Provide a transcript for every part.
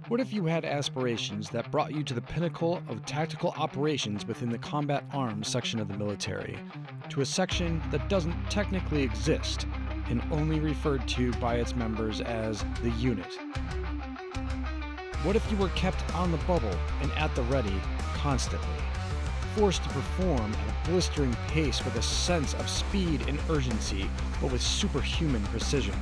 What if you had aspirations that brought you to the pinnacle of tactical operations within the combat arms section of the military, to a section that doesn't technically exist and only referred to by its members as the unit? What if you were kept on the bubble and at the ready constantly, forced to perform at a blistering pace with a sense of speed and urgency, but with superhuman precision?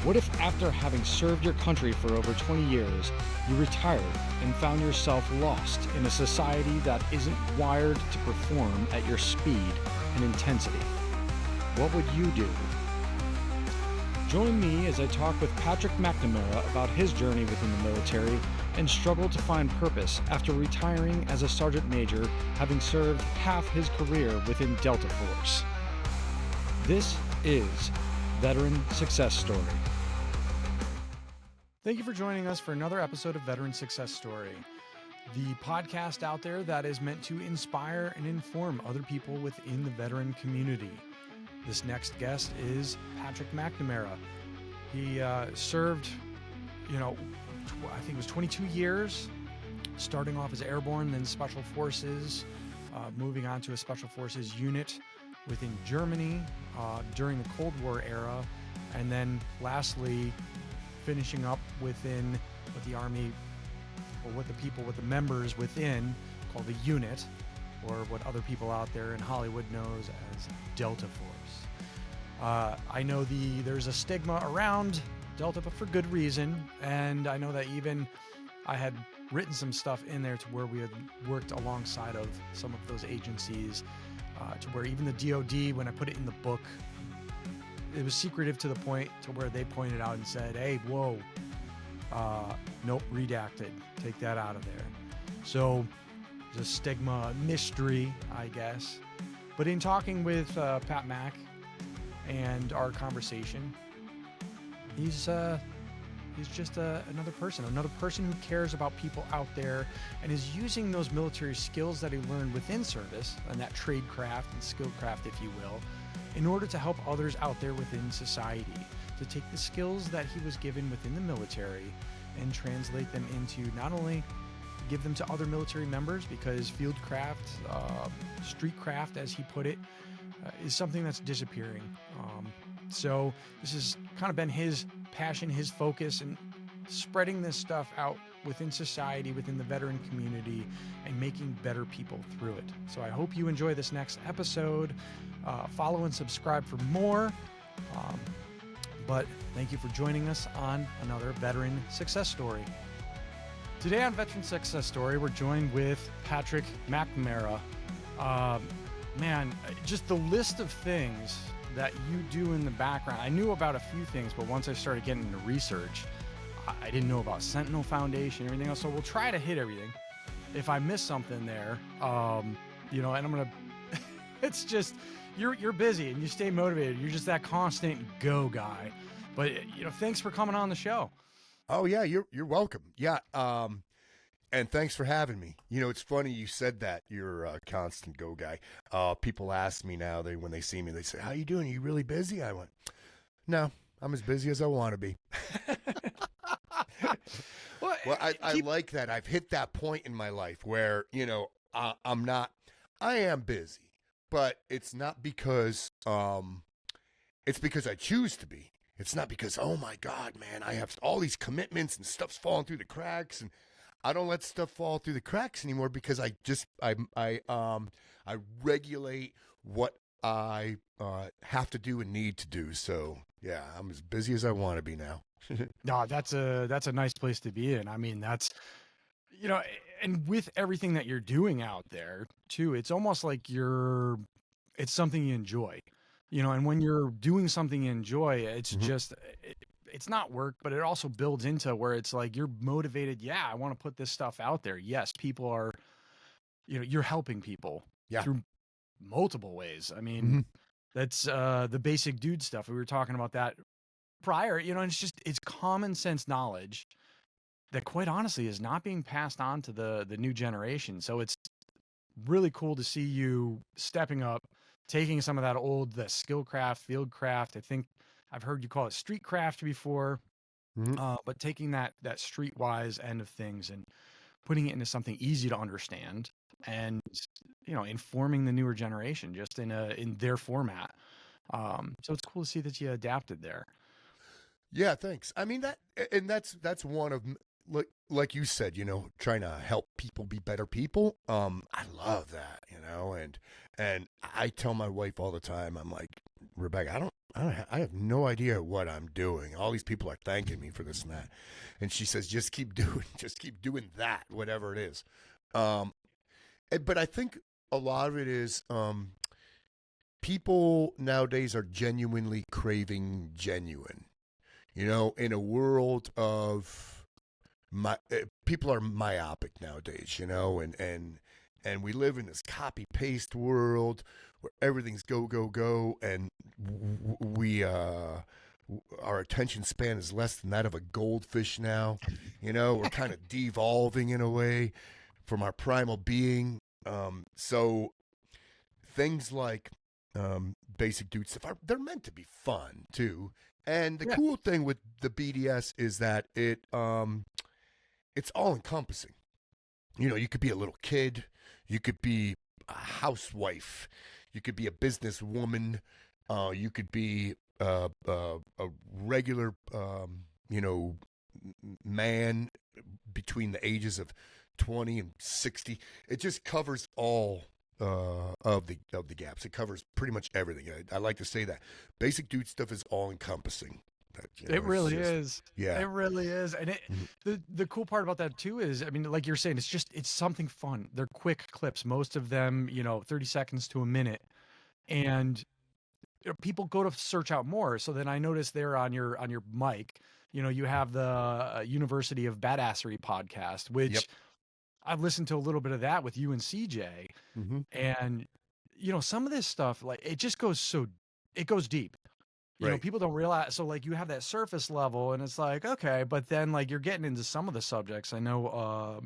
What if after having served your country for over 20 years, you retired and found yourself lost in a society that isn't wired to perform at your speed and intensity? What would you do? Join me as I talk with Patrick McNamara about his journey within the military and struggle to find purpose after retiring as a sergeant major, having served half his career within Delta Force. This is Veteran Success Story. Thank you for joining us for another episode of Veteran Success Story, the podcast out there that is meant to inspire and inform other people within the veteran community. This next guest is Patrick McNamara. He served, I think it was 22 years, starting off as airborne, then special forces, moving on to a special forces unit within Germany during the Cold War era, and then lastly, finishing up within what the Army, or what the members within call the unit, or what other people out there in Hollywood knows as Delta Force. I know there's a stigma around Delta, but for good reason, and I know that even I had written some stuff in there to where we had worked alongside of some of those agencies, to where even the DoD, when I put it in the book, it was secretive to the point to where they pointed out and said, hey, whoa, nope, redacted, take that out of there. So there's a stigma, mystery, I guess. But in talking with Pat Mac and our conversation, he's just another person who cares about people out there and is using those military skills that he learned within service, and that trade craft and skill craft, if you will, in order to help others out there within society, to take the skills that he was given within the military and translate them into not only give them to other military members, because field craft, street craft, as he put it, is something that's disappearing. So this has kind of been his passion, his focus, and spreading this stuff out within society, within the veteran community, and making better people through it. So I hope you enjoy this next episode. Follow and subscribe for more. But thank you for joining us on another Veteran Success Story. Today on Veteran Success Story, we're joined with Patrick McNamara. Man, just the list of things that you do in the background. I knew about a few things, but once I started getting into research, I didn't know about Sentinel Foundation and everything else. So we'll try to hit everything. If I miss something there, and I'm going to, it's just, you're busy and you stay motivated. You're just that constant go guy. But, thanks for coming on the show. Oh yeah, you're welcome. Yeah. And thanks for having me. It's funny you said that. You're a constant go guy. People ask me now, when they see me, they say, how you doing? Are you really busy? I went, no, I'm as busy as I want to be. Well, I like that. I've hit that point in my life where, I am busy, but it's not because, it's because I choose to be. It's not because, oh my God, man, I have all these commitments and stuff's falling through the cracks, and I don't let stuff fall through the cracks anymore because I regulate what I have to do and need to do. So yeah, I'm as busy as I want to be now. No, that's a nice place to be in. I mean, that's, and with everything that you're doing out there too, it's almost like it's something you enjoy, and when you're doing something you enjoy, it's just, it's not work, but it also builds into where it's like, you're motivated. Yeah, I want to put this stuff out there. Yes, people are, you're helping people through multiple ways. I mean, that's the basic dude stuff. We were talking about that prior, and it's common sense knowledge that quite honestly is not being passed on to the new generation. So it's really cool to see you stepping up, taking some of that the skill craft, field craft. I think I've heard you call it street craft before. But taking that streetwise end of things and putting it into something easy to understand, and informing the newer generation just in their format. So it's cool to see that you adapted there. Yeah, thanks. I mean and that's one of like you said, trying to help people be better people. I love that, and I tell my wife all the time, I'm like, Rebecca, I have no idea what I'm doing. All these people are thanking me for this and that, and she says, just keep doing that, whatever it is. But I think a lot of it is, people nowadays are genuinely craving genuine. In a world of people are myopic nowadays, and we live in this copy paste world where everything's go go go, and we our attention span is less than that of a goldfish now. We're kind of devolving in a way from our primal being. So things like basic dude stuff they're meant to be fun too. And the cool thing with the BDS is that it's all encompassing. You could be a little kid, you could be a housewife, you could be a businesswoman, you could be a regular, man between the ages of 20 and 60. It just covers all of the gaps. It covers pretty much everything. I like to say that basic dude stuff is all encompassing. It really is. Yeah, it really is. And the cool part about that too is, I mean, like you're saying, it's something fun. They're quick clips, most of them 30 seconds to a minute, and people go to search out more. So then I noticed there on your mic, you have the University of Badassery podcast, which I've listened to a little bit of that with you and CJ. And some of this stuff, like, it just goes it goes deep. People don't realize. So like, you have that surface level and it's like, okay, but then like you're getting into some of the subjects. I know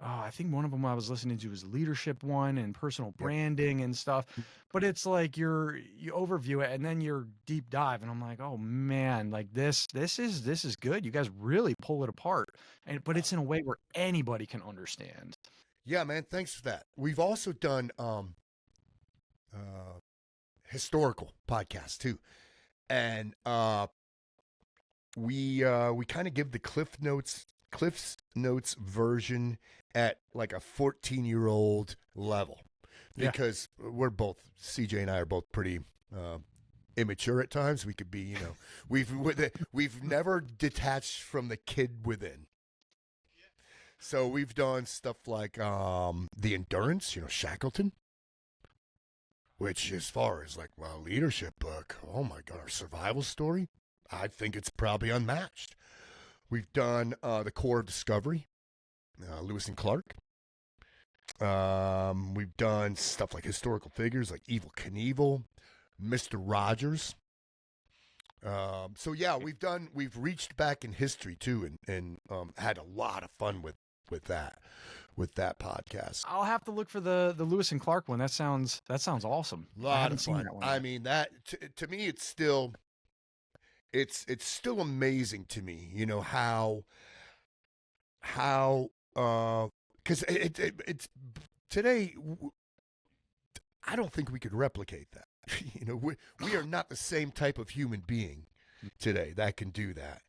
I think one of them I was listening to was leadership one and personal branding and stuff. But it's like you overview it and then you're deep dive, and I'm like, oh man, like this is good. You guys really pull it apart, but it's in a way where anybody can understand. Yeah, man, thanks for that. We've also done historical podcasts too. And we kind of give the Cliff's Notes version at like a 14-year-old level, because we're both, CJ and I are both pretty immature at times. We could be, we've never detached from the kid within. So we've done stuff like the Endurance, Shackleton. Which, as far as like, well, leadership book, oh my God, our survival story, I think it's probably unmatched. We've done the Core of Discovery, Lewis and Clark. We've done stuff like historical figures like Evel Knievel, Mr. Rogers. So yeah, we've reached back in history too, and had a lot of fun with that podcast. I'll have to look for the Lewis and Clark one. That sounds awesome. I haven't seen that one yet. I mean, that to me, it's still amazing to me. How because it's today. I don't think we could replicate that. We are not the same type of human being today that can do that.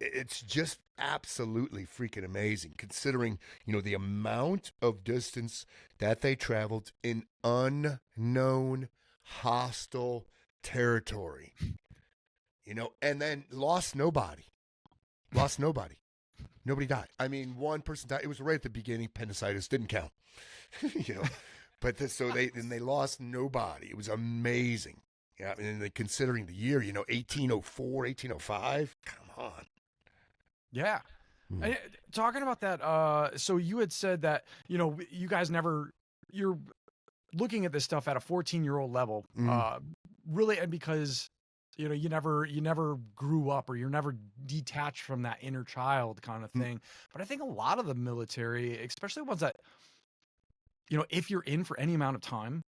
It's just absolutely freaking amazing, considering, the amount of distance that they traveled in unknown, hostile territory, and then lost nobody. Nobody died. I mean, one person died. It was right at the beginning. Appendicitis didn't count, but they lost nobody. It was amazing. Yeah. And considering the year, 1804, 1805, come on. Yeah. And talking about that, so you had said that, you guys you're looking at this stuff at a 14-year-old level, really, and because, you never grew up, or you're never detached from that inner child kind of thing. But I think a lot of the military, especially ones that, if you're in for any amount of time,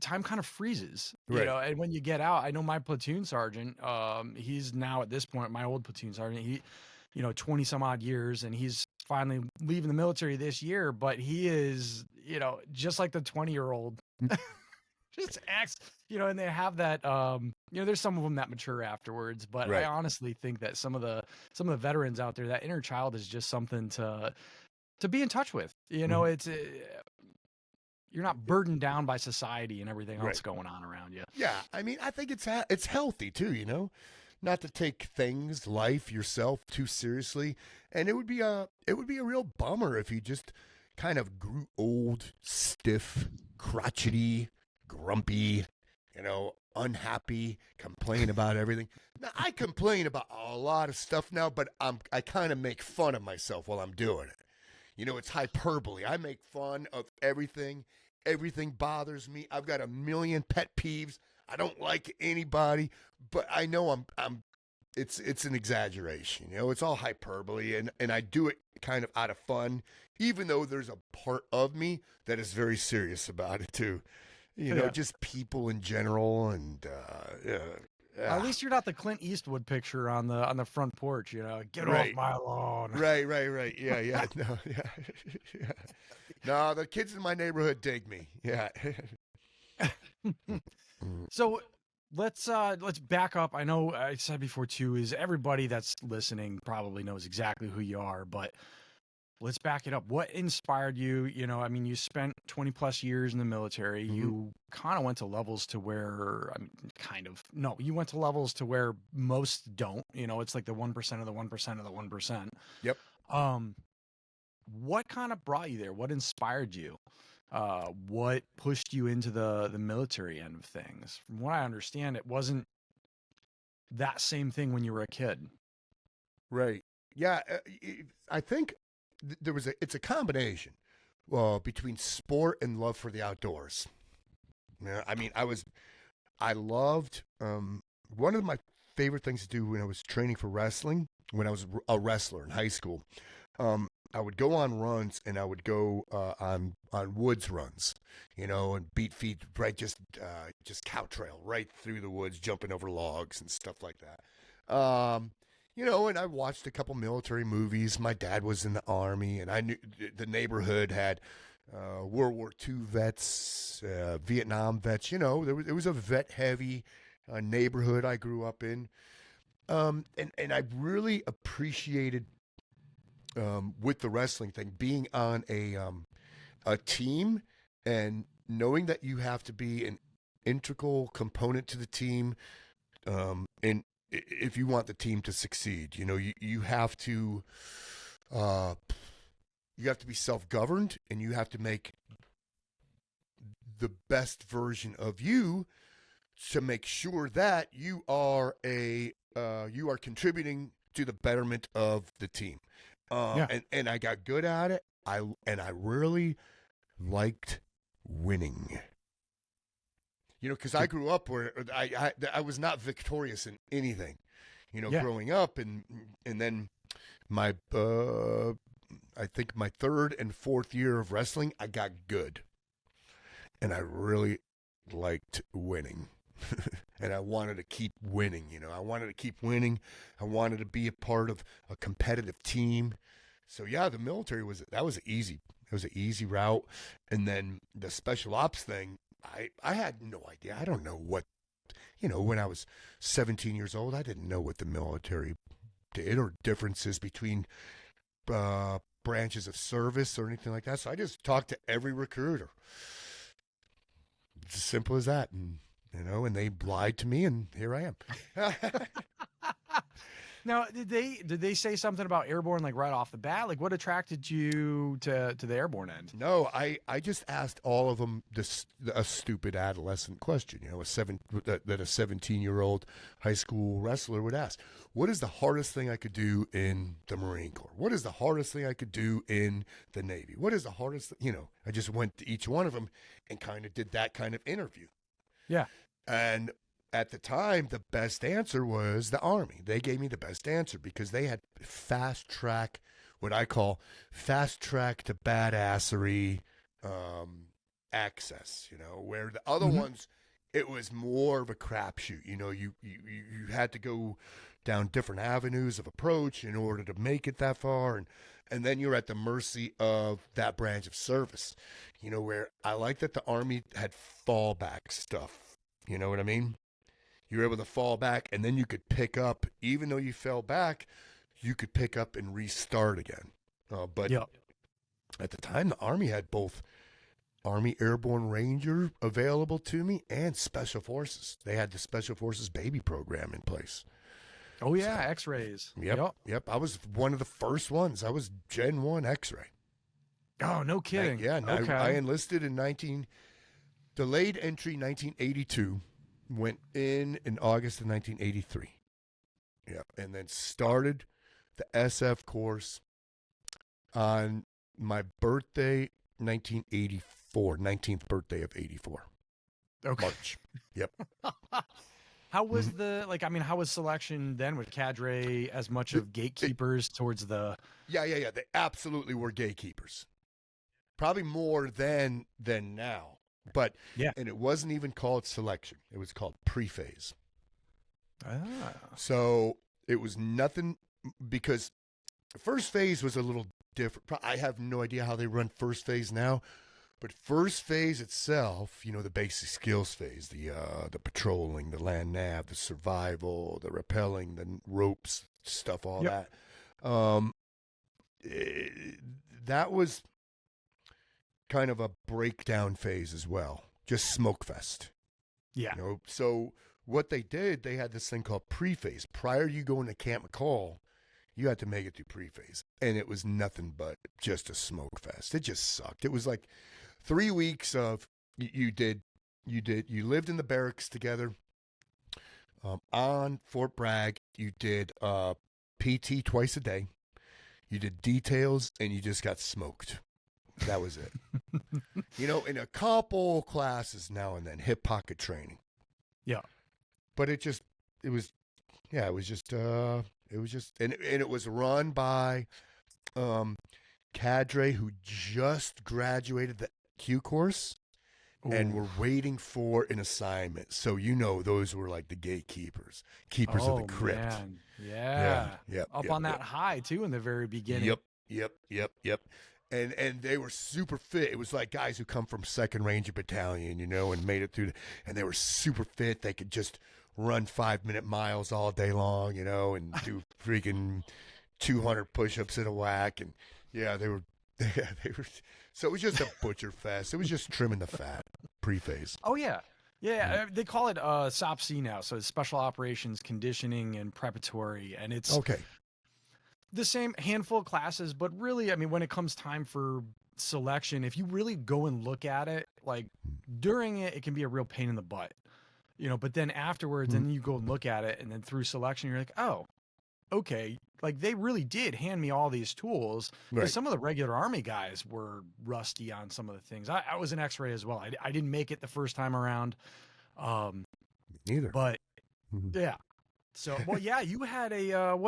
time kind of freezes, Right. and when you get out, I know my platoon sergeant, he's now at this point, my old platoon sergeant, he, 20 some odd years, and he's finally leaving the military this year, but he is, just like the 20-year-old, just acts, and they have that, there's some of them that mature afterwards, but Right. I honestly think that some of the veterans out there, that inner child is just something to be in touch with. It's you're not burdened down by society and everything else Right. going on around you. Yeah, I mean, I think it's healthy too, not to take things, life, yourself too seriously. And it would be a real bummer if you just kind of grew old, stiff, crotchety, grumpy, unhappy, complain about everything. Now, I complain about a lot of stuff now, but I kind of make fun of myself while I'm doing it. It's hyperbole. I make fun of everything. Everything bothers me. I've got a million pet peeves. I don't like anybody, but I know it's an exaggeration. It's all hyperbole, and I do it kind of out of fun, even though there's a part of me that is very serious about it too. Just people in general, and At least you're not the Clint Eastwood picture on the front porch, get Right. off my lawn. Right. Yeah. No, yeah. No, the kids in my neighborhood dig me. Yeah. So let's back up. I know I said before too, is everybody that's listening probably knows exactly who you are, but let's back it up. What inspired you? I mean, you spent 20 plus years in the military. Mhm. You kind of went to levels to where, no, you went to levels to where most don't. It's like the 1% of the 1% of the 1%. Yep. What kind of brought you there? What inspired you? What pushed you into the military end of things? From what I understand, it wasn't that same thing when you were a kid. Right. Yeah. I think it's a combination between sport and love for the outdoors. Yeah. I mean, I loved, one of my favorite things to do when I was training for wrestling, when I was a wrestler in high school, I would go on runs, and I would go on woods runs, and beat feet, right, just cow trail right through the woods, jumping over logs and stuff like that. And I watched a couple military movies. My dad was in the Army, and I knew the neighborhood had World War II vets, Vietnam vets. It was a vet-heavy neighborhood I grew up in, and I really appreciated, with the wrestling thing, being on a team, and knowing that you have to be an integral component to the team, and if you want the team to succeed, you have to be self-governed, and you have to make the best version of you to make sure that you are contributing to the betterment of the team. And I got good at it. I really liked winning. Because I grew up where I was not victorious in anything. Growing up, and then my I think my third and fourth year of wrestling, I got good, and I really liked winning. And I wanted to keep winning. I wanted to keep winning. I wanted to be a part of a competitive team. So yeah, the military was easy. It was an easy route. And then the special ops thing, I had no idea. I don't know what, when I was 17 years old, I didn't know what the military did or differences between branches of service or anything like that. So I just talked to every recruiter. It's as simple as that. And and they lied to me, and here I am. Now, did they say something about airborne, like right off the bat? Like, what attracted you to the airborne end? No, I just asked all of them a stupid adolescent question, that a 17-year-old high school wrestler would ask. What is the hardest thing I could do in the Marine Corps? What is the hardest thing I could do in the Navy? What is the hardest, I just went to each one of them and kind of did that kind of interview. Yeah. And at the time, the best answer was the Army. They gave me the best answer because they had what I call fast track to badassery access, where the other ones, it was more of a crapshoot. You had to go down different avenues of approach in order to make it that far. And then you're at the mercy of that branch of service, where I like that the Army had fallback stuff. You know what I mean? You were able to fall back, and then you could pick up, even though you fell back, you could pick up and restart again. But at the time, the Army had both Army Airborne Ranger available to me and Special Forces. They had the Special Forces baby program in place. Oh, yeah, X-rays. Yep. I was one of the first ones. I was Gen 1 X-ray. Oh, no kidding. Okay. I enlisted in delayed entry 1982, went in August of 1983. Yeah, and then started the SF course on my birthday, 1984, 19th birthday of 84. Okay. March. Yep. How was how was selection then with cadre as much of gatekeepers towards the... Yeah. They absolutely were gatekeepers. Probably more than now. But, and it wasn't even called selection. It was called pre-phase. So it was nothing, because first phase was a little different. I have no idea how they run first phase now, but first phase itself, the basic skills phase, the patrolling, the land nav, the survival, the rappelling, the ropes stuff, all that. That was kind of a breakdown phase as well, just smoke fest. Yeah. So what they did, they had this thing called pre-phase. Prior to you going to Camp McCall, you had to make it through pre-phase, and it was nothing but just a smoke fest. It just sucked. It was like 3 weeks of you lived in the barracks together. On Fort Bragg, you did PT twice a day. You did details, and you just got smoked. That was it. In a couple classes now and then, hip pocket training. Yeah. But it was run by cadre who just graduated the Q course and were waiting for an assignment. So those were like the gatekeepers, keepers of the crypt. Man. Yeah. Yep. On that high too in the very beginning. Yep. And they were super fit. It was like guys who come from 2nd Ranger Battalion, and made it through. And they were super fit. They could just run 5-minute miles all day long, and do freaking 200 push-ups in a whack. And they were. So it was just a butcher fest. It was just trimming the fat pre-phase. Oh yeah. They call it SOPC now. So it's Special Operations Conditioning and Preparatory, and it's the same handful of classes, but really, when it comes time for selection, if you really go and look at it, like during it can be a real pain in the butt, but then afterwards, and then you go and look at it, and then through selection, you're like, oh, okay. Like they really did hand me all these tools. Right. Some of the regular Army guys were rusty on some of the things. I was an X-ray as well. I didn't make it the first time around. Neither. But yeah. So, you had a,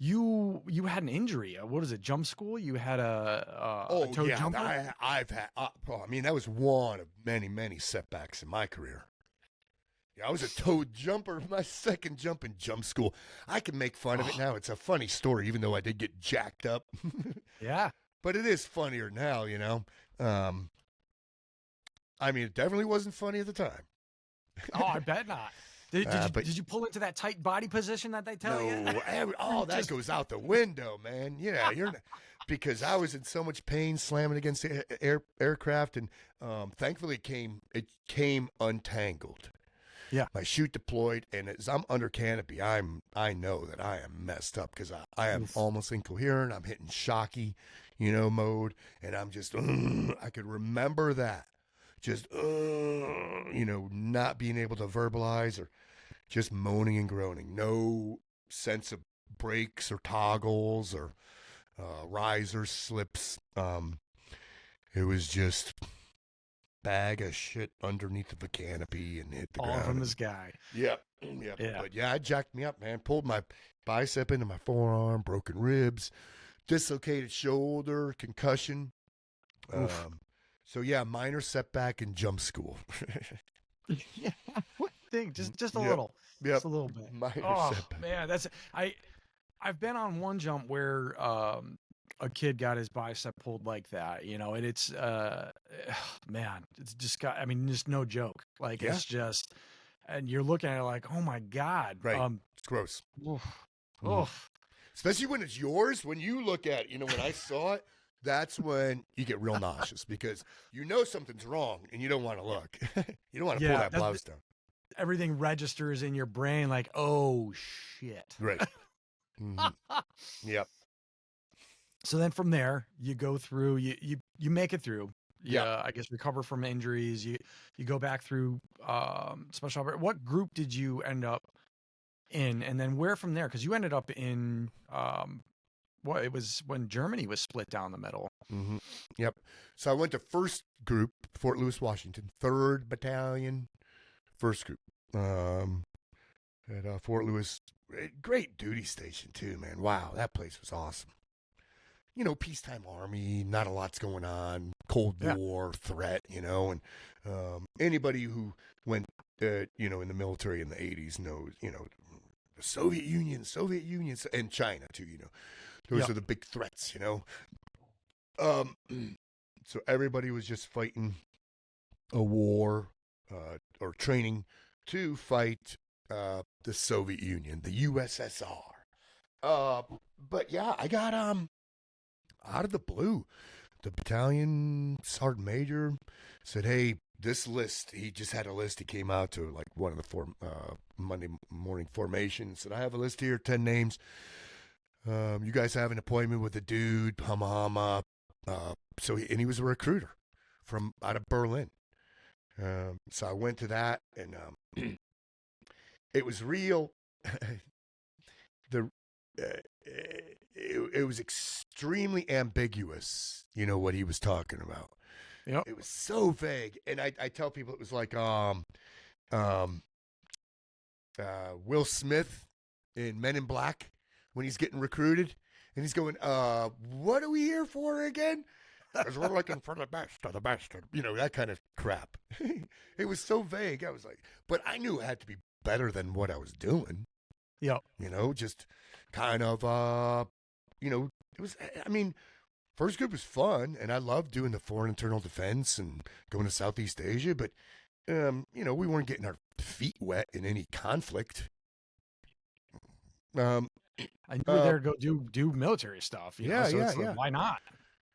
You had an injury. What is it? Jump school? You had a toe jumper? I've had. That was one of many setbacks in my career. Yeah, I was a toe jumper. My second jump in jump school. I can make fun of it now. It's a funny story, even though I did get jacked up. Yeah, but it is funnier now. It definitely wasn't funny at the time. Oh, I bet not. Did you pull into that tight body position that they tell you? No, all that goes out the window, man. Yeah, you're not, because I was in so much pain slamming against the aircraft, and thankfully it came untangled. Yeah, my chute deployed, and as I'm under canopy, I know that I am messed up because I am almost incoherent. I'm hitting shocky, mode, and I'm just I could remember that. Just, not being able to verbalize or just moaning and groaning. No sense of brakes or toggles or risers, slips. It was just bag of shit underneath of a canopy and hit the ground. All from the sky. Yep. Yeah. But it jacked me up, man. Pulled my bicep into my forearm, broken ribs, dislocated shoulder, concussion. So yeah, minor setback in jump school. Yeah, what thing? Just a Yep. little, Yep. just a little bit. Minor Oh setback. man, I've been on one jump where a kid got his bicep pulled like that, and it's man, it's just got. I mean, just no joke. Like Yeah. it's just, and you're looking at it like, oh my god. Right. It's gross. Oof, Mhm. oof. Especially when it's yours. When you look at, when I saw it, that's when you get real nauseous because you know something's wrong and you don't want to look. You don't want to pull that blouse down. Everything registers in your brain like, oh shit. Right. Mhm. Yep. So then from there, you go through, you make it through. Yeah. I guess recover from injuries. You go back through special. What group did you end up in, and then where from there? Because you ended up in it was when Germany was split down the middle. Mm-hmm. Yep. So I went to first group, Fort Lewis, Washington, 3rd Battalion, first group. At Fort Lewis, great duty station too, man. Wow, that place was awesome. Peacetime army, not a lot's going on, Cold War threat, and anybody who went, in the military in the 80s knows, the Soviet Union, and China too, Those are the big threats, So everybody was just fighting a war or training to fight the Soviet Union, the USSR. But yeah, I got out of the blue, the battalion sergeant major said, "Hey, this list." He just had a list. He came out to like one of the Monday morning formation. Said, "I have a list here, 10 names. You guys have an appointment with a dude, hama." And he was a recruiter from out of Berlin. So I went to that, and it was real. It was extremely ambiguous, what he was talking about. Yep. It was so vague, and I tell people it was like Will Smith in Men in Black when he's getting recruited, and he's going, "What are we here for again?" Because we're looking for the best of the best, that kind of crap. It was so vague. I was like, but I knew it had to be better than what I was doing. Yep. Just kind of, it was, I mean, first group was fun, and I loved doing the foreign internal defense and going to Southeast Asia, but, we weren't getting our feet wet in any conflict. And you were there to go do military stuff. Yeah. Why not?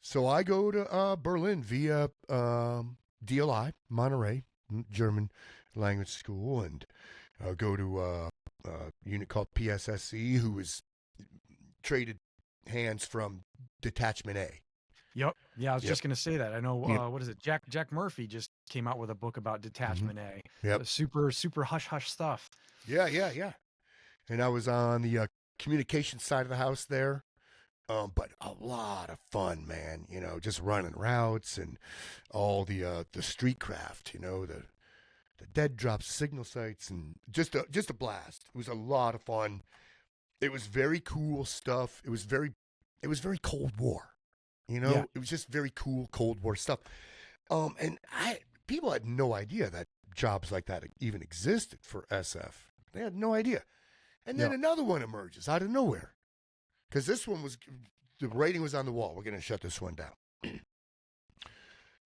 So I go to Berlin via DLI, Monterey, German language school, and go to a unit called PSSC, who was traded hands from Detachment A. Yep. Yeah, I was just going to say that. I know, Yep. What is it? Jack Murphy just came out with a book about Detachment A. Yep. Super, super hush-hush stuff. Yeah. And I was on the communication side of the house there. But a lot of fun, man, just running routes and all the street craft, the dead drop signal sites, and just a blast. It was a lot of fun. It was very cool stuff. It was very Cold War, Yeah. It was just very cool Cold War stuff. And people had no idea that jobs like that even existed for SF. They had no idea. And then another one emerges out of nowhere. Because this one the rating was on the wall. We're going to shut this one down.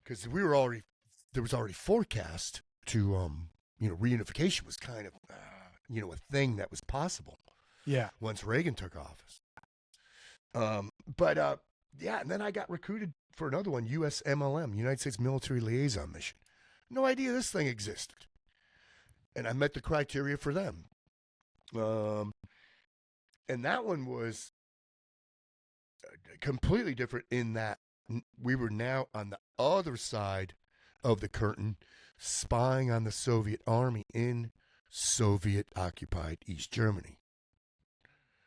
Because there was already forecast to, reunification was kind of, a thing that was possible. Yeah. Once Reagan took office. And then I got recruited for another one, USMLM, United States Military Liaison Mission. No idea this thing existed. And I met the criteria for them. And that one was completely different in that we were now on the other side of the curtain, spying on the Soviet army in Soviet-occupied East Germany.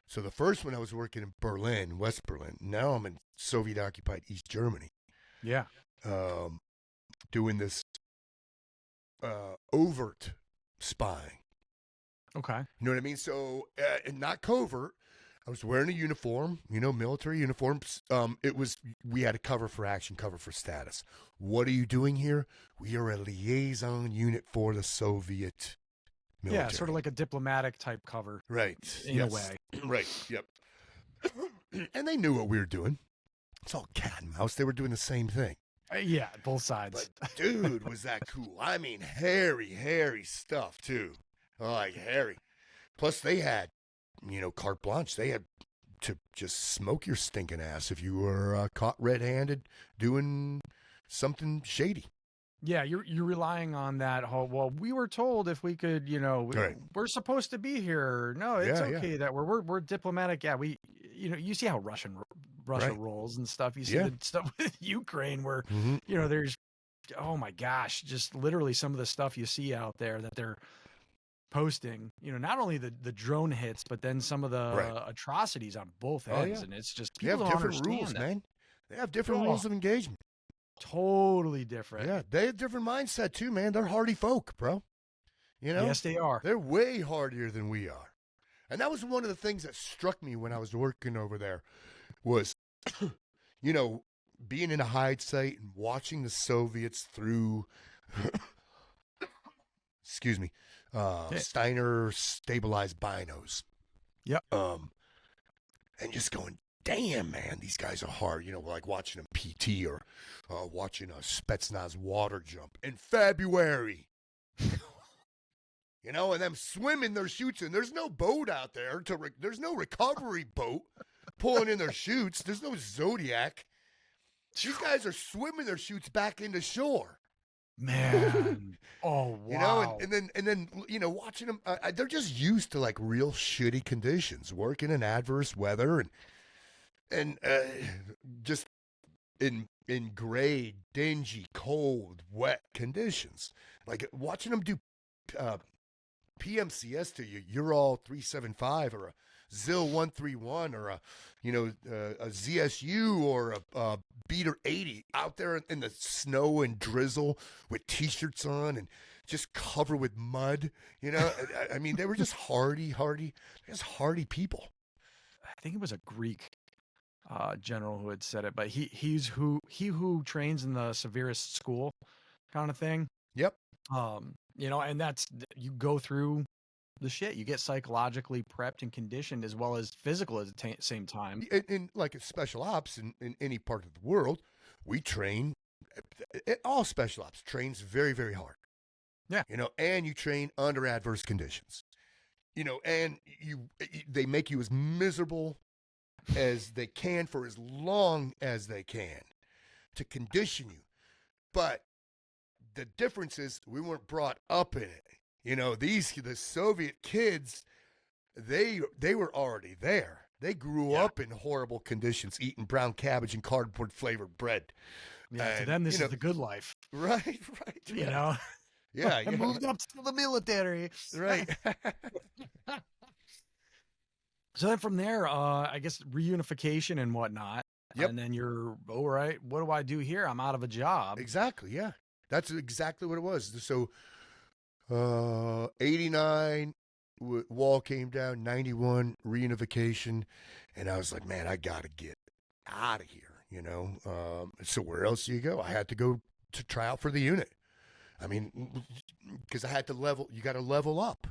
So the first one I was working in Berlin, West Berlin. Now I'm in Soviet-occupied East Germany. Yeah. Doing this overt spying. Okay. You know what I mean? So, not covert. I was wearing a uniform, military uniforms. We had a cover for action, cover for status. What are you doing here? We are a liaison unit for the Soviet military. Yeah, sort of like a diplomatic type cover. Right. In a way. Right. Yep. And they knew what we were doing. It's all cat and mouse. They were doing the same thing. Yeah, both sides. But dude, was that cool. I mean, hairy stuff too. Like hairy. Plus they had, carte blanche. They had to just smoke your stinking ass if you were caught red-handed doing something shady. Yeah, you're relying on that whole, well, we were told if we could, Right. we're supposed to be here. No, it's okay that we're diplomatic. Yeah, you see how Russia Right. rolls and stuff. You see the stuff with Ukraine where, there's, oh my gosh, just literally some of the stuff you see out there that they're posting, not only the drone hits, but then some of the atrocities on both ends. And it's just, people they have don't different understand rules, that. man. They have different rules of engagement. Totally different. Yeah, they have different mindset too, man. They're hardy folk, bro. Yes, they are. They're way hardier than we are. And that was one of the things that struck me when I was working over there was, being in a hide site and watching the Soviets through, excuse me, Steiner stabilized binos. Yep. And just going, damn, man, these guys are hard. Like watching a PT or watching a Spetsnaz water jump in February. And them swimming their chutes, and there's no boat out there. There's no recovery boat pulling in their chutes. There's no Zodiac. These guys are swimming their chutes back into shore. Man. Oh, wow. And then watching them, they're just used to like real shitty conditions, working in adverse weather and just in gray, dingy, cold, wet conditions. Like watching them do PMCS to you, Ural 375 or a ZIL 131 or a ZSU or a Beater 80 out there in the snow and drizzle with T-shirts on and just covered with mud. I mean, they were just hardy people. I think it was a Greek general who had said it, but he who trains in the severest school kind of thing. Yep. And that's, you go through the shit. You get psychologically prepped and conditioned as well as physical at the same time. In like special ops in any part of the world, we train. All special ops trains very, very hard. Yeah. And you train under adverse conditions. And they make you as miserable as they can for as long as they can to condition you. But the difference is we weren't brought up in it. The Soviet kids, they were already there. They grew up in horrible conditions, eating brown cabbage and cardboard flavored bread. Yeah, and, to them this is the good life. Right. Yeah. I moved up to the military. Right. So then from there, I guess reunification and whatnot. Yep. And then you're, all right, what do I do here? I'm out of a job. Exactly, yeah. That's exactly what it was. So 89, wall came down, 91, reunification. And I was like, man, I got to get out of here, So where else do you go? I had to go to try out for the unit. I mean, because I had to you got to level up.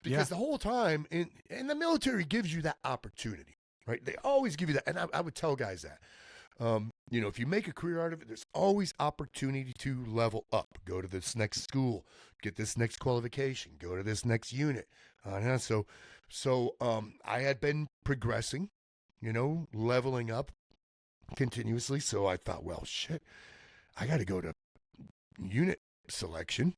Because the whole time, and the military gives you that opportunity, right? They always give you that. And I would tell guys that. If you make a career out of it, there's always opportunity to level up. Go to this next school, get this next qualification, go to this next unit. So I had been progressing, leveling up continuously. So I thought, well, shit, I got to go to unit selection,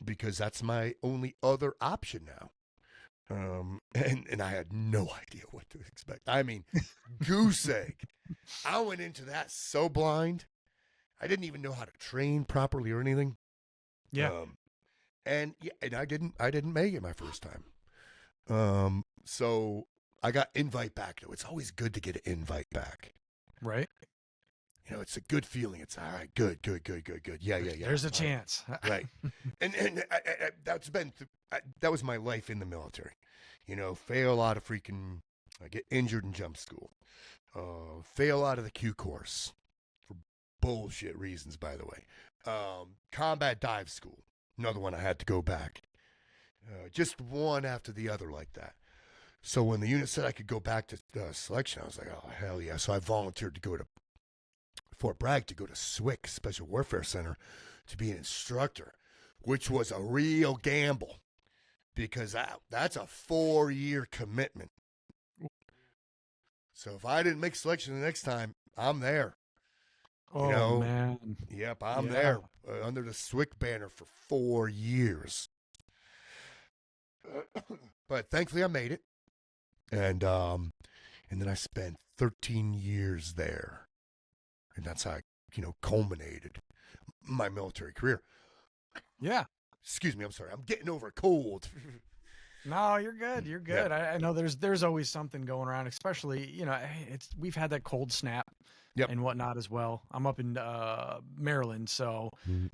because that's my only other option now. And I had no idea what to expect. I mean, goose egg. I went into that so blind. I didn't even know how to train properly or anything. Yeah. And I didn't make it my first time. So I got invite back though. It's always good to get an invite back. Right. You know, it's a good feeling. It's all right. Good. Yeah. There's a chance. Right. And that was my life in the military. You know, fail out of freaking, I get injured in jump school. Fail out of the Q course for bullshit reasons, by the way. Combat dive school, another one I had to go back. Just one after the other like that. So when the unit said I could go back to selection, I was like, oh, hell yeah. So I volunteered to go to Fort Bragg, to go to SWCC, Special Warfare Center, to be an instructor, which was a real gamble because that's a 4-year commitment. So if I didn't make selection the next time, I'm there. Oh, man. Yep, I'm there under the SWCC banner for 4 years. But thankfully I made it. And then I spent 13 years there. And that's how I, culminated my military career. Yeah. Excuse me, I'm sorry. I'm getting over a cold. No, you're good. You're good. Yeah. I know there's always something going around, especially, we've had that cold snap and whatnot as well. I'm up in Maryland, so a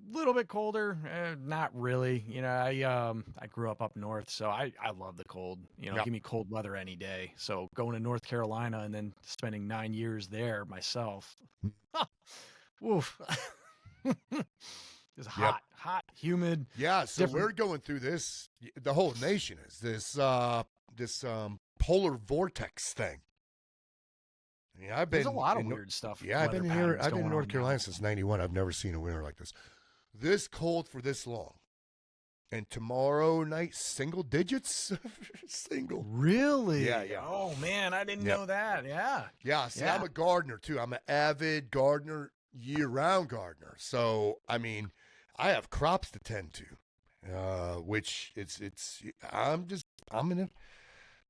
little bit colder, not really. I grew up north, so I love the cold. Give me cold weather any day. So going to North Carolina and then spending 9 years there myself. Woof. It's hot, humid. Yeah, so we're going through this. The whole nation is this polar vortex thing. I mean, There's a lot of weird stuff. Yeah, I've been in North Carolina since '91. I've never seen a winter like this. This cold for this long. And tomorrow night, single digits? Single. Really? Yeah. Oh, man, I didn't know that. Yeah. Yeah, see, I'm a gardener, too. I'm an avid gardener, year-round gardener. So, I mean, I have crops to tend to, which I'm going to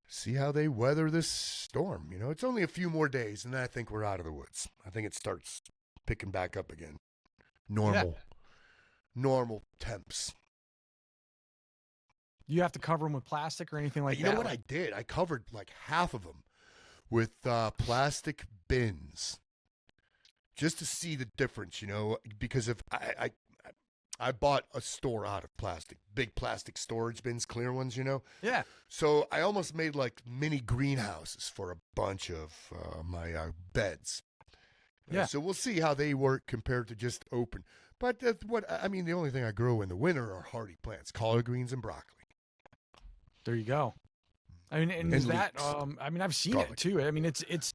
see how they weather this storm. It's only a few more days, and then I think we're out of the woods. I think it starts picking back up again. Normal temps. You have to cover them with plastic or anything like that? You know what I did? I covered like half of them with plastic bins just to see the difference, because if I bought a store out of plastic, big plastic storage bins, clear ones, Yeah. So I almost made like mini greenhouses for a bunch of my beds. Yeah. So we'll see how they work compared to just open. But the only thing I grow in the winter are hardy plants, collard greens and broccoli. There you go. I mean, and is that? I've seen garlic. It too. I mean, it's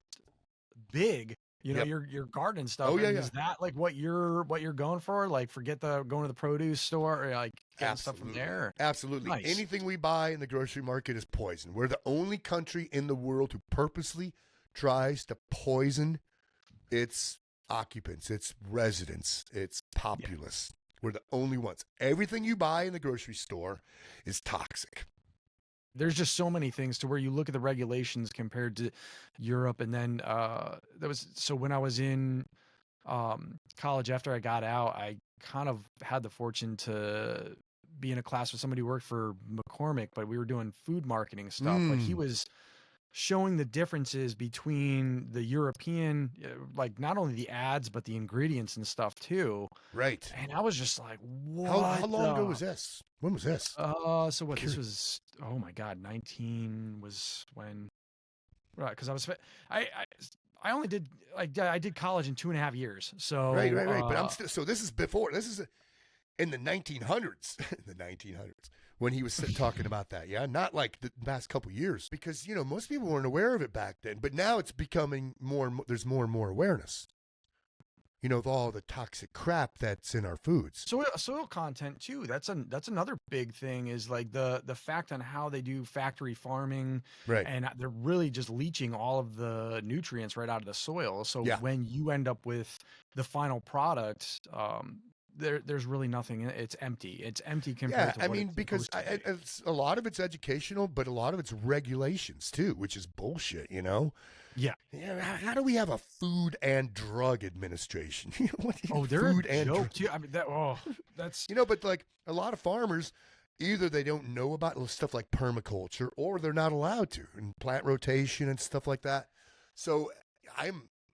big. Your garden stuff. Oh yeah, Is that like what you're going for? Like, forget going to the produce store or like getting stuff from there. Absolutely. Nice. Anything we buy in the grocery market is poison. We're the only country in the world who purposely tries to poison its occupants, its residents, its populace. Yeah. We're the only ones. Everything you buy in the grocery store is toxic. There's just so many things to where you look at the regulations compared to Europe. And then when I was in college after I got out, I kind of had the fortune to be in a class with somebody who worked for McCormick, but we were doing food marketing stuff. Like he was showing the differences between the European, like not only the ads, but the ingredients and stuff too. Right. And I was just like, what? How long ago was this? When was this? So what, this was, oh my God, 19 was when, right. Cause I only did, I did college in 2.5 years. So, right. But I'm still, so this is in the 1900s, when he was talking about that. Yeah. Not like the past couple years, because, most people weren't aware of it back then, but now it's becoming there's more and more awareness. Of all the toxic crap that's in our foods. Soil content too. That's another big thing, is like the fact on how they do factory farming, right? And they're really just leaching all of the nutrients right out of the soil. So when you end up with the final product, there's really nothing. It's empty. It's empty compared to because it's, a lot of it's educational, but a lot of it's regulations too, which is bullshit. Yeah. How do we have a Food and Drug Administration? They're food a joke too. I mean, that's but like a lot of farmers, either they don't know about stuff like permaculture, or they're not allowed to, and plant rotation and stuff like that. So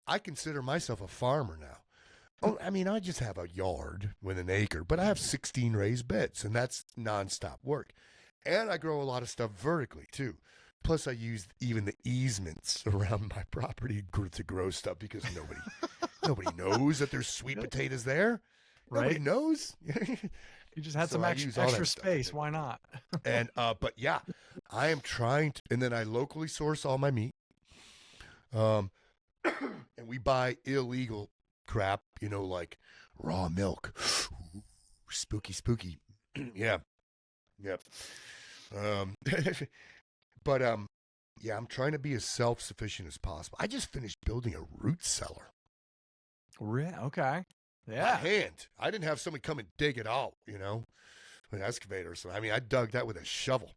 I consider myself a farmer now. Oh, I mean, I just have a yard with an acre, but I have 16 raised beds, and that's nonstop work. And I grow a lot of stuff vertically, too. Plus, I use even the easements around my property to grow stuff because nobody knows that there's sweet potatoes there. Nobody Right. knows. You just had So some I use all extra that stuff. space. Why not? And but yeah, I am trying to, and then I locally source all my meat. And we buy illegal crap, like raw milk. Ooh, spooky. Yeah. Yep. But yeah, I'm trying to be as self-sufficient as possible. I just finished building a root cellar. Okay. By Yeah. hand. I didn't have somebody come and dig it out, with an excavator. So I mean, I dug that with a shovel.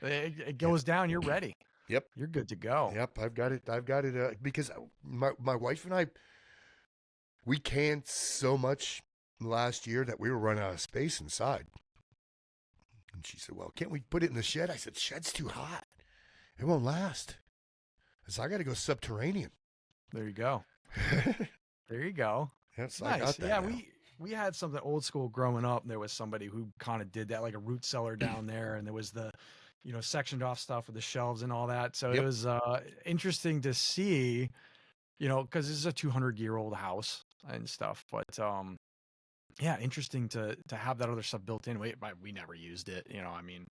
It goes down. You're ready. Yep. You're good to go. Yep, I've got it. Because my wife and I, we canned so much last year that we were running out of space inside. And she said, "Well, can't we put it in the shed?" I said, "Shed's too hot. It won't last." I said, "I got to go subterranean." There you go. There you go. Yes, Nice. I got that. Yeah, now. we had something old school growing up. And there was somebody who kind of did that, like a root cellar down there, and there was the, sectioned off stuff with the shelves and all that. So Yep. it was interesting to see, because this is a 200-year-old house and stuff. But yeah, interesting to have that other stuff built in. We never used it, I mean,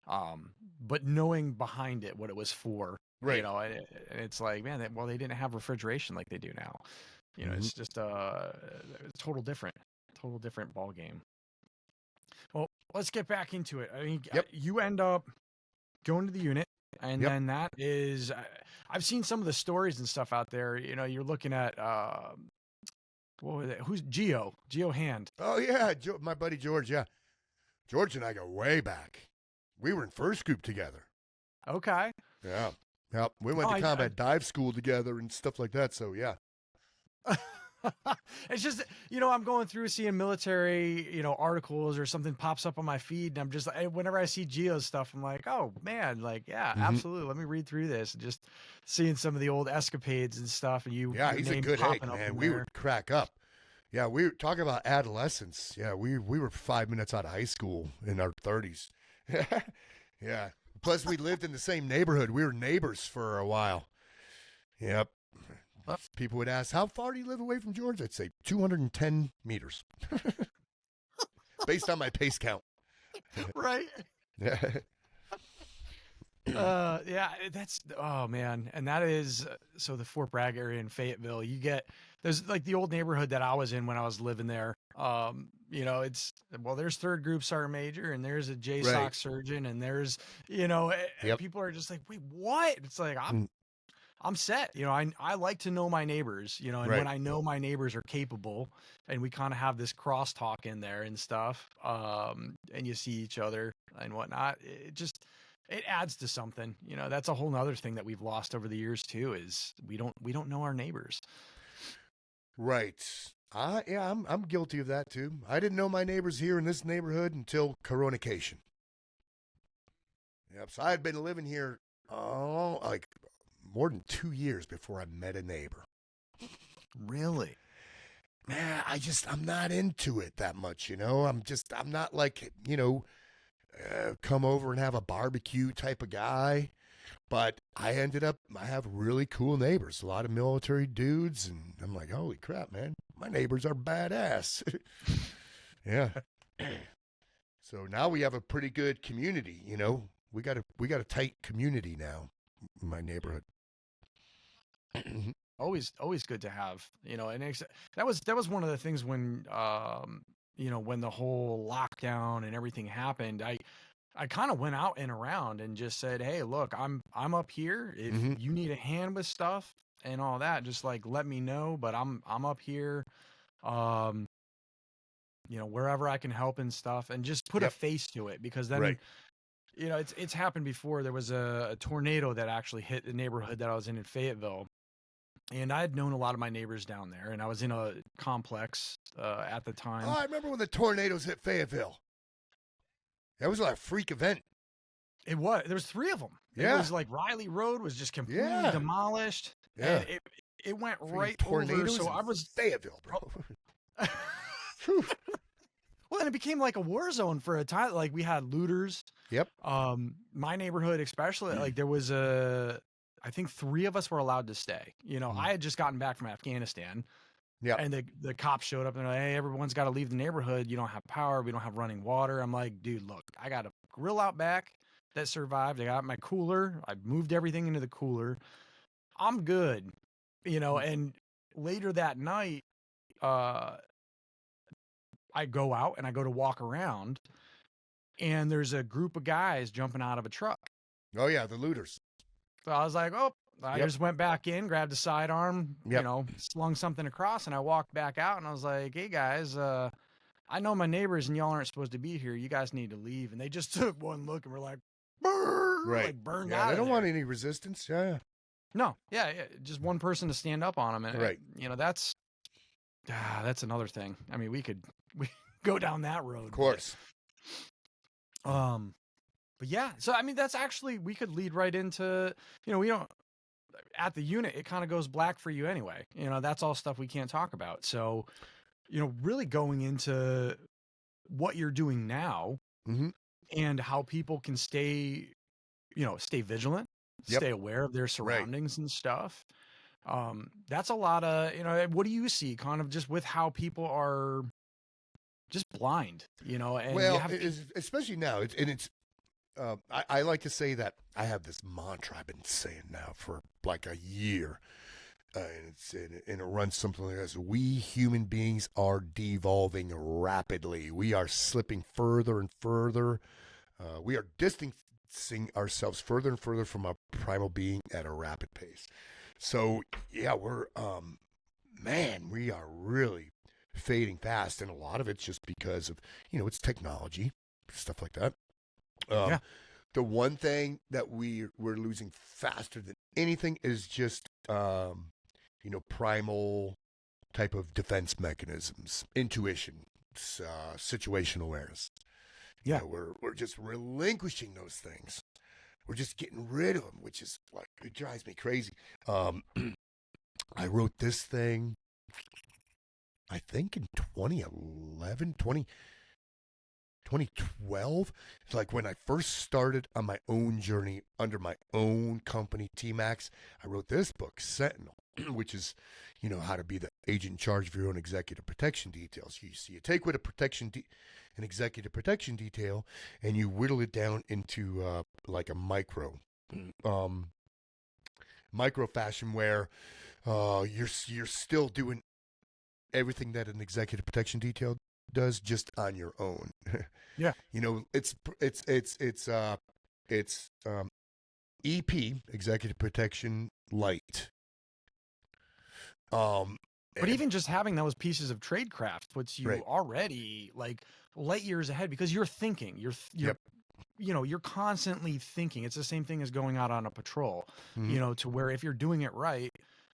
but knowing behind it what it was for, Right. and it's like, man, they didn't have refrigeration like they do now. It's just total different ball game. Well, let's get back into it. I mean, Yep. you end up going to the unit, and Yep. then that is, I've seen some of the stories and stuff out there. You're looking at what was it? Who's Geo Hand? Oh yeah, my buddy George. Yeah, George and I go way back. We were in first group together. Okay. Yeah. Yep. We went to combat dive school together and stuff like that. So yeah. It's just, I'm going through seeing military, articles or something pops up on my feed. And I'm just like, whenever I see Geo's stuff, I'm like, oh man, like, yeah, absolutely. Let me read through this. And just seeing some of the old escapades and stuff. And Yeah, he's a good egg, man. We would crack up. Yeah, we were talking about adolescence. Yeah, we were 5 minutes out of high school in our 30s. Yeah. Plus, we lived in the same neighborhood. We were neighbors for a while. Yep. People would ask, how far do you live away from George? I'd say 210 meters. Based on my pace count. Right. Yeah. Yeah, that's, oh man. And that is, so the Fort Bragg area in Fayetteville, there's like the old neighborhood that I was in when I was living there. There's third group sergeant major and there's a JSOC Right. surgeon and there's, Yep. people are just like, wait, what? It's like, I'm set. I like to know my neighbors, and Right. when I know my neighbors are capable and we kind of have this crosstalk in there and stuff, and you see each other and whatnot, it adds to something. That's a whole nother thing that we've lost over the years too, is we don't know our neighbors. Right. Yeah, I'm guilty of that too. I didn't know my neighbors here in this neighborhood until Coronacation. Yep. So I had been living here, like more than 2 years before I met a neighbor. Really? Man, I'm not into it that much, I'm not like, come over and have a barbecue type of guy. But I have really cool neighbors, a lot of military dudes, and I'm like, holy crap, man, my neighbors are badass. Yeah. So now we have a pretty good community, we got a tight community now in my neighborhood. Always good to have, and that was one of the things when, when the whole lockdown and everything happened, I kind of went out and around and just said, hey, look, I'm up here. If you need a hand with stuff and all that, just like, let me know, but I'm up here, wherever I can help and stuff, and just put a face to it, because then, Right. It's happened before. There was a tornado that actually hit the neighborhood that I was in Fayetteville. And I had known a lot of my neighbors down there, and I was in a complex at the time. Oh, I remember when the tornadoes hit Fayetteville. That was like a freak event. It was. There was 3 of them. Yeah. It was like Riley Road was just completely demolished. Yeah. And it went Freaking right tornadoes over. So in I was Fayetteville, bro. well, and it became like a war zone for a time. Like we had looters. Yep. My neighborhood, especially, like there was I think 3 of us were allowed to stay. You know, I had just gotten back from Afghanistan. Yeah. And the cops showed up and they're like, hey, everyone's got to leave the neighborhood. You don't have power. We don't have running water. I'm like, dude, look, I got a grill out back that survived. I got my cooler. I moved everything into the cooler. I'm good. You know, and later that night, I go out and I go to walk around and there's a group of guys jumping out of a truck. Oh, yeah, the looters. So I was like, oh, I just went back in, grabbed a sidearm, Yep. you know, slung something across, and I walked back out, and I was like, hey, guys, I know my neighbors, and y'all aren't supposed to be here. You guys need to leave. And they just took one look and were like, Right. like burned Yeah, out they of don't there. want any resistance. Yeah. No, yeah, just one person to stand up on them. And, Right. you know, that's another thing. I mean, we go down that road. Of course. But yeah, so I mean, that's actually, we could lead right into, you know, we don't, at the unit, it kind of goes black for you anyway. You know, that's all stuff we can't talk about. So, you know, really going into what you're doing now and how people can stay vigilant, stay aware of their surroundings and stuff. That's a lot of, you know, what do you see kind of just with how people are just blind, you know? And well, especially now, I like to say that I have this mantra I've been saying now for like a year, and it runs something like this: we human beings are devolving rapidly. We are slipping further and further. We are distancing ourselves further and further from our primal being at a rapid pace. So yeah, we are really fading fast, and a lot of it's just because of, you know, it's technology, stuff like that. The one thing that we're losing faster than anything is just you know, primal type of defense mechanisms, intuition, situational awareness. Yeah, you know, we're just relinquishing those things. We're just getting rid of them, which is like, it drives me crazy. I wrote this thing, I think in 2012. It's like when I first started on my own journey under my own company, T-Max. I wrote this book, Sentinel, which is, you know, how to be the agent in charge of your own executive protection details. You take what an executive protection detail, and you whittle it down into like a micro fashion where you're still doing everything that an executive protection detail does, just on your own. Yeah. You know, it's EP, executive protection light. But even just having those pieces of tradecraft puts you already like light years ahead, because you're thinking, you're you know, you're constantly thinking. It's the same thing as going out on a patrol, you know, to where if you're doing it right,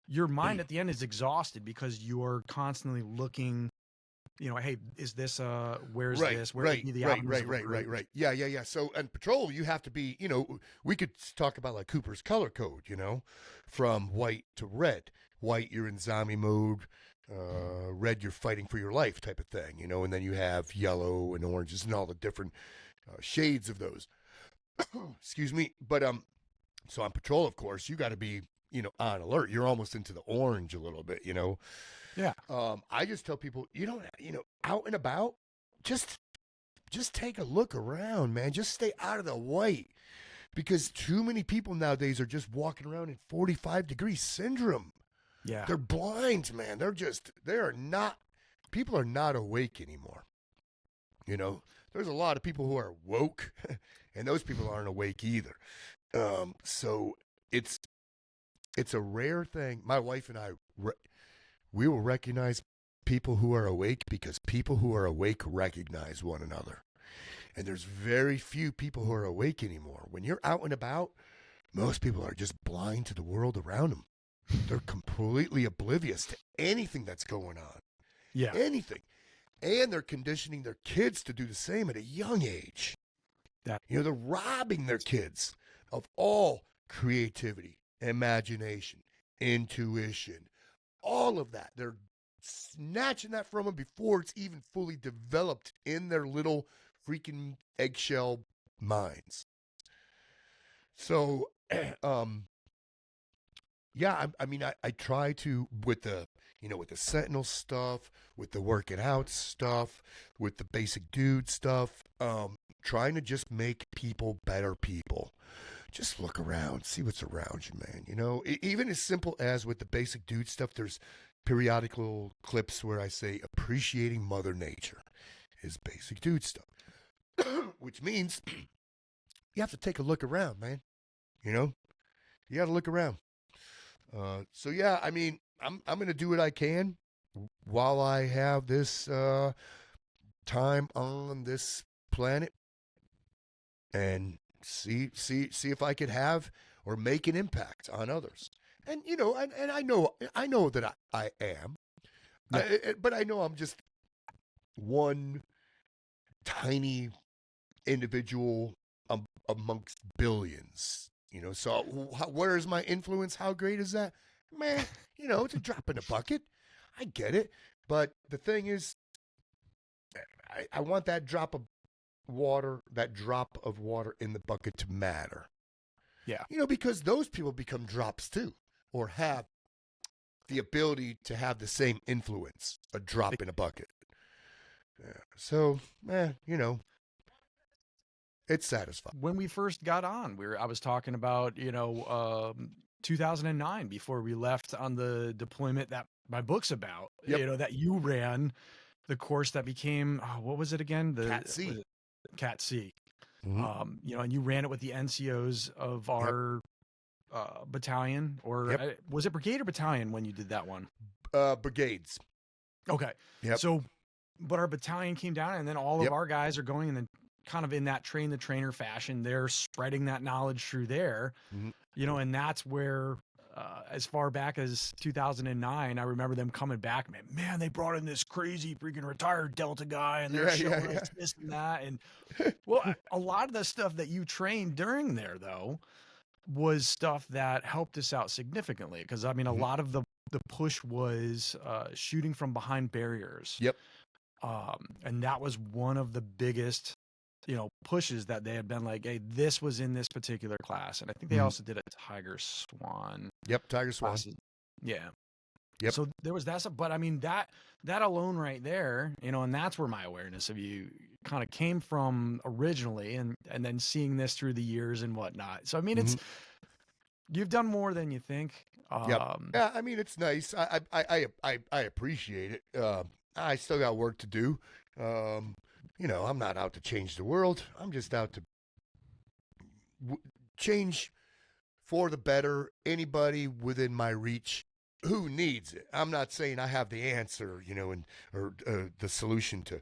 your mind at the end is exhausted because you're constantly looking, you know, hey, is this where's this? Where would be the right. Yeah. So on patrol, you have to be, you know, we could talk about like Cooper's color code, you know, from white to red. White, you're in zombie mode. Red, you're fighting for your life type of thing, you know, and then you have yellow and oranges and all the different shades of those. Excuse me. But so on patrol, of course, you got to be, you know, on alert. You're almost into the orange a little bit, you know. Yeah. I just tell people, you know, out and about, just take a look around, man. Just stay out of the white, because too many people nowadays are just walking around in 45-degree syndrome. Yeah. They're blind, man. People are not awake anymore. You know, there's a lot of people who are woke, and those people aren't awake either. So it's a rare thing. My wife and I, we will recognize people who are awake because people who are awake recognize one another. And there's very few people who are awake anymore. When you're out and about, most people are just blind to the world around them. They're completely oblivious to anything that's going on. Yeah. Anything. And they're conditioning their kids to do the same at a young age. You know, they're robbing their kids of all creativity, imagination, intuition, all of that. They're snatching that from them before it's even fully developed in their little freaking eggshell minds. So, yeah, I mean, I try to, with the, with the Sentinel stuff, with the working out stuff, with the basic dude stuff, trying to just make people better people. Just look around, see what's around you, man. Even as simple as with the basic dude stuff, there's periodical clips where I say appreciating Mother Nature is basic dude stuff, which means you have to take a look around, man. You got to look around. So yeah, I mean, I'm going to do what I can while I have this time on this planet, and see if I could have or make an impact on others. And and I know that I am, Yeah. but I know I'm just one tiny individual amongst billions. So where is my influence? How great is that? Man, it's a drop in a bucket. I get it. But the thing is, I want that drop of water in the bucket to matter. Yeah. Because those people become drops too, or have the ability to have the same influence, a drop in a bucket. Yeah. So, it's satisfying. When we first got on, I was talking about, 2009 before we left on the deployment that my book's about, Yep. that you ran the course that became, what was it again? Cat C. Cat C. Mm-hmm. And you ran it with the NCOs of our battalion, or was it brigade or battalion when you did that one? Brigades. Okay. Yep. So, but our battalion came down, and then all of our guys are going, and then kind of in that train the trainer fashion, they're spreading that knowledge through there, and that's where, as far back as 2009, I remember them coming back, man, they brought in this crazy freaking retired Delta guy, and they're showing us this and that. And well, a lot of the stuff that you trained during there, though, was stuff that helped us out significantly. Because, I mean, a lot of the push was shooting from behind barriers. Yep. And that was one of the biggest, pushes that they had been like, hey, this was in this particular class. And I think they also did a Tiger Swan. Yep, Tiger Swan. Classes. Yeah. Yep. So there was that stuff. But I mean, that alone right there, and that's where my awareness of you kind of came from originally, and then seeing this through the years and whatnot. So, I mean, you've done more than you think. Yeah, I mean, it's nice. I appreciate it. I still got work to do. I'm not out to change the world. I'm just out to change for the better anybody within my reach who needs it. I'm not saying I have the answer, or the solution to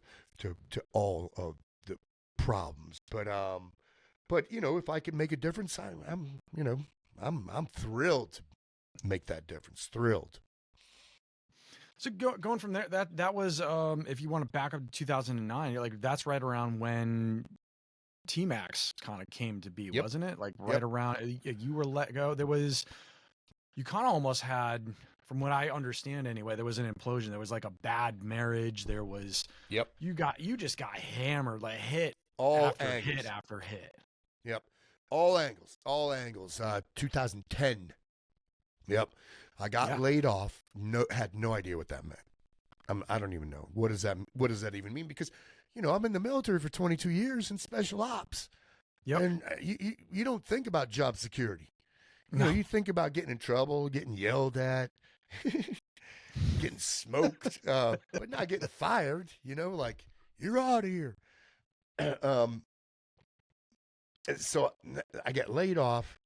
all of the problems, but if I can make a difference, I'm thrilled to make that difference. Thrilled. So going from there, that was, if you want to back up to 2009, like that's right around when T-Max kind of came to be, wasn't it? Like right around, you were let go. You kind of almost had, from what I understand anyway, there was an implosion. There was like a bad marriage. There was, you just got hammered, like hit after hit after hit. Yep. All angles. 2010. Yep. I got laid off. Had no idea what that meant. I don't even know. What does that even mean? Because, I'm in the military for 22 years in special ops. Yep. And you don't think about job security. No. You think about getting in trouble, getting yelled at, getting smoked, but not getting fired, like, you're out of here. So I get laid off.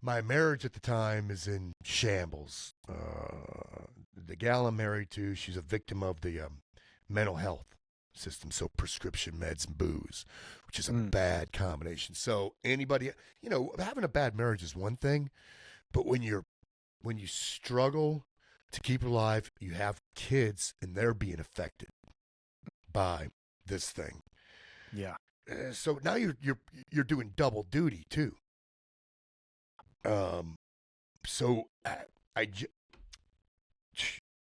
My marriage at the time is in shambles. The gal I'm married to, she's a victim of the mental health system, so prescription meds and booze, which is a bad combination. So anybody, having a bad marriage is one thing, but when you struggle to keep alive, you have kids and they're being affected by this thing. Yeah. So now you're doing double duty too. So I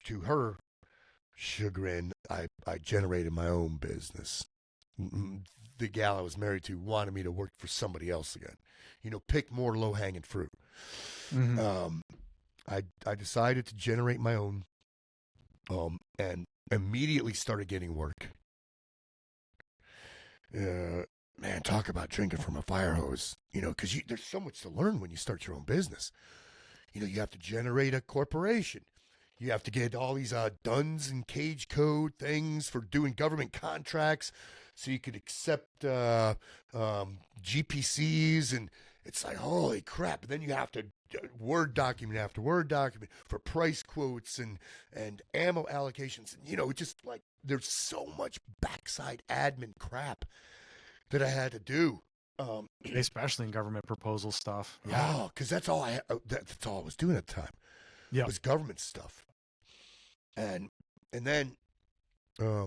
to her chagrin, I generated my own business. The gal I was married to wanted me to work for somebody else again. Pick more low-hanging fruit. Mm-hmm. I decided to generate my own, and immediately started getting work. Man, talk about drinking from a fire hose. Because there's so much to learn when you start your own business. You have to generate a corporation. You have to get all these DUNS and cage code things for doing government contracts, so you could accept GPCs, and it's like, holy crap. And then you have to Word document after Word document for price quotes and ammo allocations. And, just like there's so much backside admin crap that I had to do. Especially in government proposal stuff. Yeah. Oh, because that's all I was doing at the time. Yeah. Was government stuff. And then I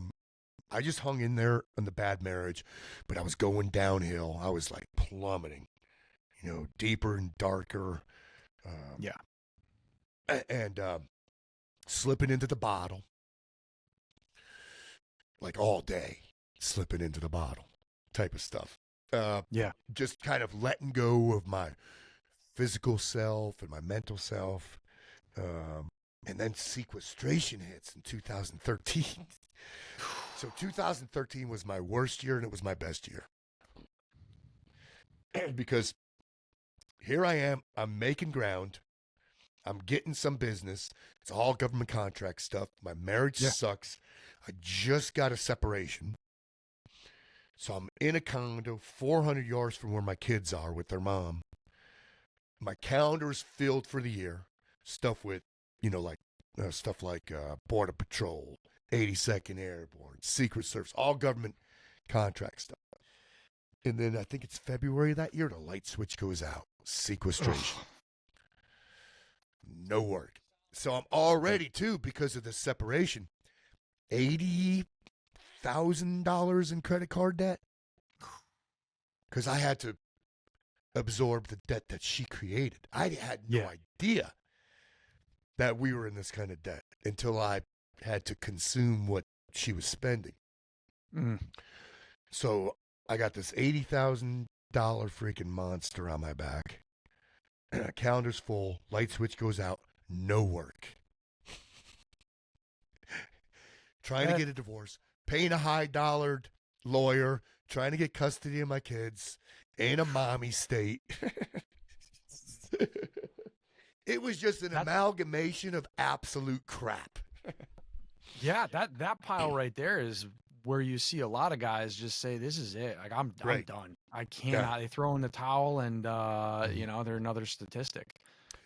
just hung in there on the bad marriage, but I was going downhill. I was like plummeting, deeper and darker. And slipping into the bottle, like all day, slipping into the bottle type of stuff. Just kind of letting go of my physical self and my mental self. And then sequestration hits in 2013. So 2013 was my worst year, and it was my best year. Because here I am, I'm making ground. I'm getting some business. It's all government contract stuff. My marriage sucks. I just got a separation. So I'm in a condo 400 yards from where my kids are with their mom. My calendar is filled for the year. Stuff with, stuff like Border Patrol, 82nd Airborne, Secret Service, all government contract stuff. And then I think it's February of that year, the light switch goes out. Sequestration. No work. So I'm already, too, because of the separation, $80,000 in credit card debt. Because I had to absorb the debt that she created. I had no idea that we were in this kind of debt until I had to consume what she was spending. So I got this $80,000 freaking monster on my back. Calendar's full. Light switch goes out. No work. Trying to get a divorce. Paying a high-dollared lawyer. Trying to get custody of my kids. In a mommy state. It was just an amalgamation of absolute crap. Yeah, that pile right there is where you see a lot of guys just say, this is it. Like, I'm done. I cannot. They throw in the towel, and, they're another statistic.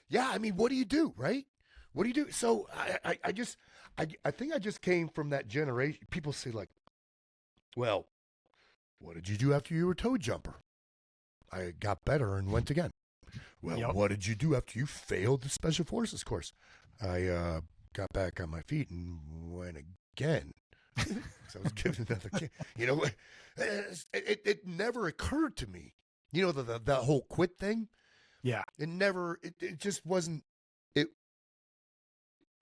Yeah, I mean, what do you do, right? What do you do? So I think I just came from that generation. People say, like, well, what did you do after you were a toe jumper? I got better and went again. Well, what did you do after you failed the Special Forces course? I got back on my feet and went again. So I was given another chance. It never occurred to me. The whole quit thing? Yeah. It just wasn't,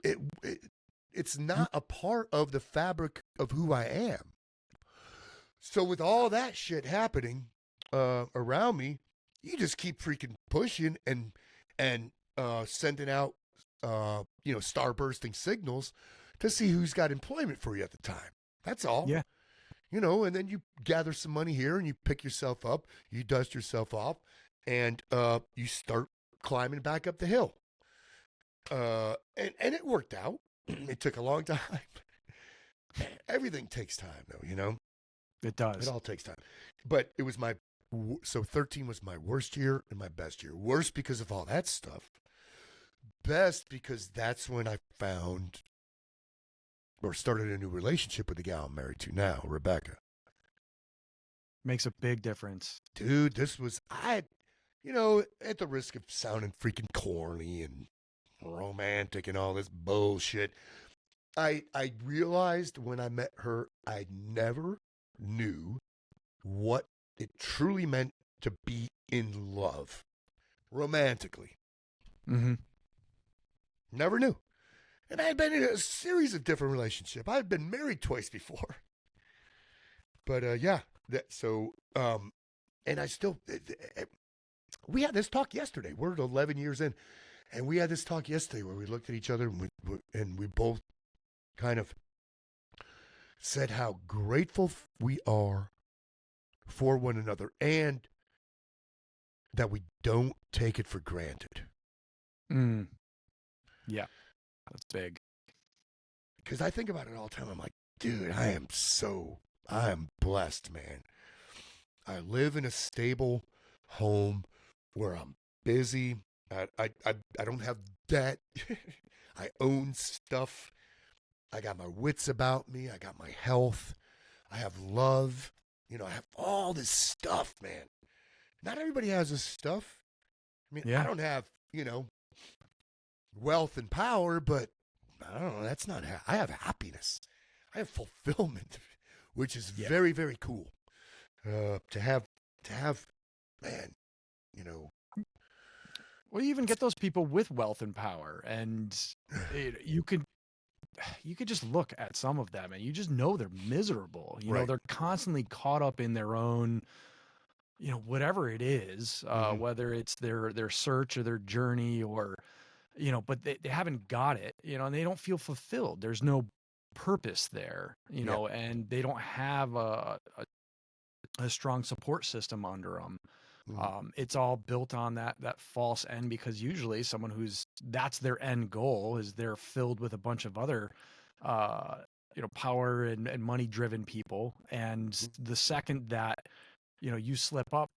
it's not a part of the fabric of who I am. So with all that shit happening around me, you just keep freaking pushing and sending out, star-bursting signals to see who's got employment for you at the time. That's all. Yeah. And then you gather some money here and you pick yourself up, you dust yourself off, and you start climbing back up the hill. And it worked out. It took a long time. Everything takes time, though, It does. It all takes time. But it was so 13 was my worst year and my best year. Worst because of all that stuff. Best because that's when I found or started a new relationship with the gal I'm married to now, Rebecca. Makes a big difference. Dude, this was, at the risk of sounding freaking corny and romantic and all this bullshit, I realized when I met her, I never knew what it truly meant to be in love romantically. Mm-hmm. Never knew. And I had been in a series of different relationships. I had been married twice before. But and I still, we had this talk yesterday. We're 11 years in, and we had this talk yesterday where we looked at each other and we both kind of said how grateful we are for one another and that we don't take it for granted. Yeah, that's big. Because I think about it all the time. I'm like, dude, I am blessed, man. I live in a stable home where I'm busy. I don't have debt. I own stuff. I got my wits about me. I got my health. I have love. I have all this stuff, man. Not everybody has this stuff. I mean, I don't have, wealth and power, but I don't know. That's not, I have happiness. I have fulfillment, which is very, very cool. To have, man, Well, you even get those people with wealth and power, and you could just look at some of them and you just know they're miserable. They're constantly caught up in their own, whatever it is, whether it's their search or their journey or, but they haven't got it, and they don't feel fulfilled. There's no purpose there, and they don't have a strong support system under them. It's all built on that false end, because usually someone that's their end goal is they're filled with a bunch of other, power and money driven people. And the second that, you slip up,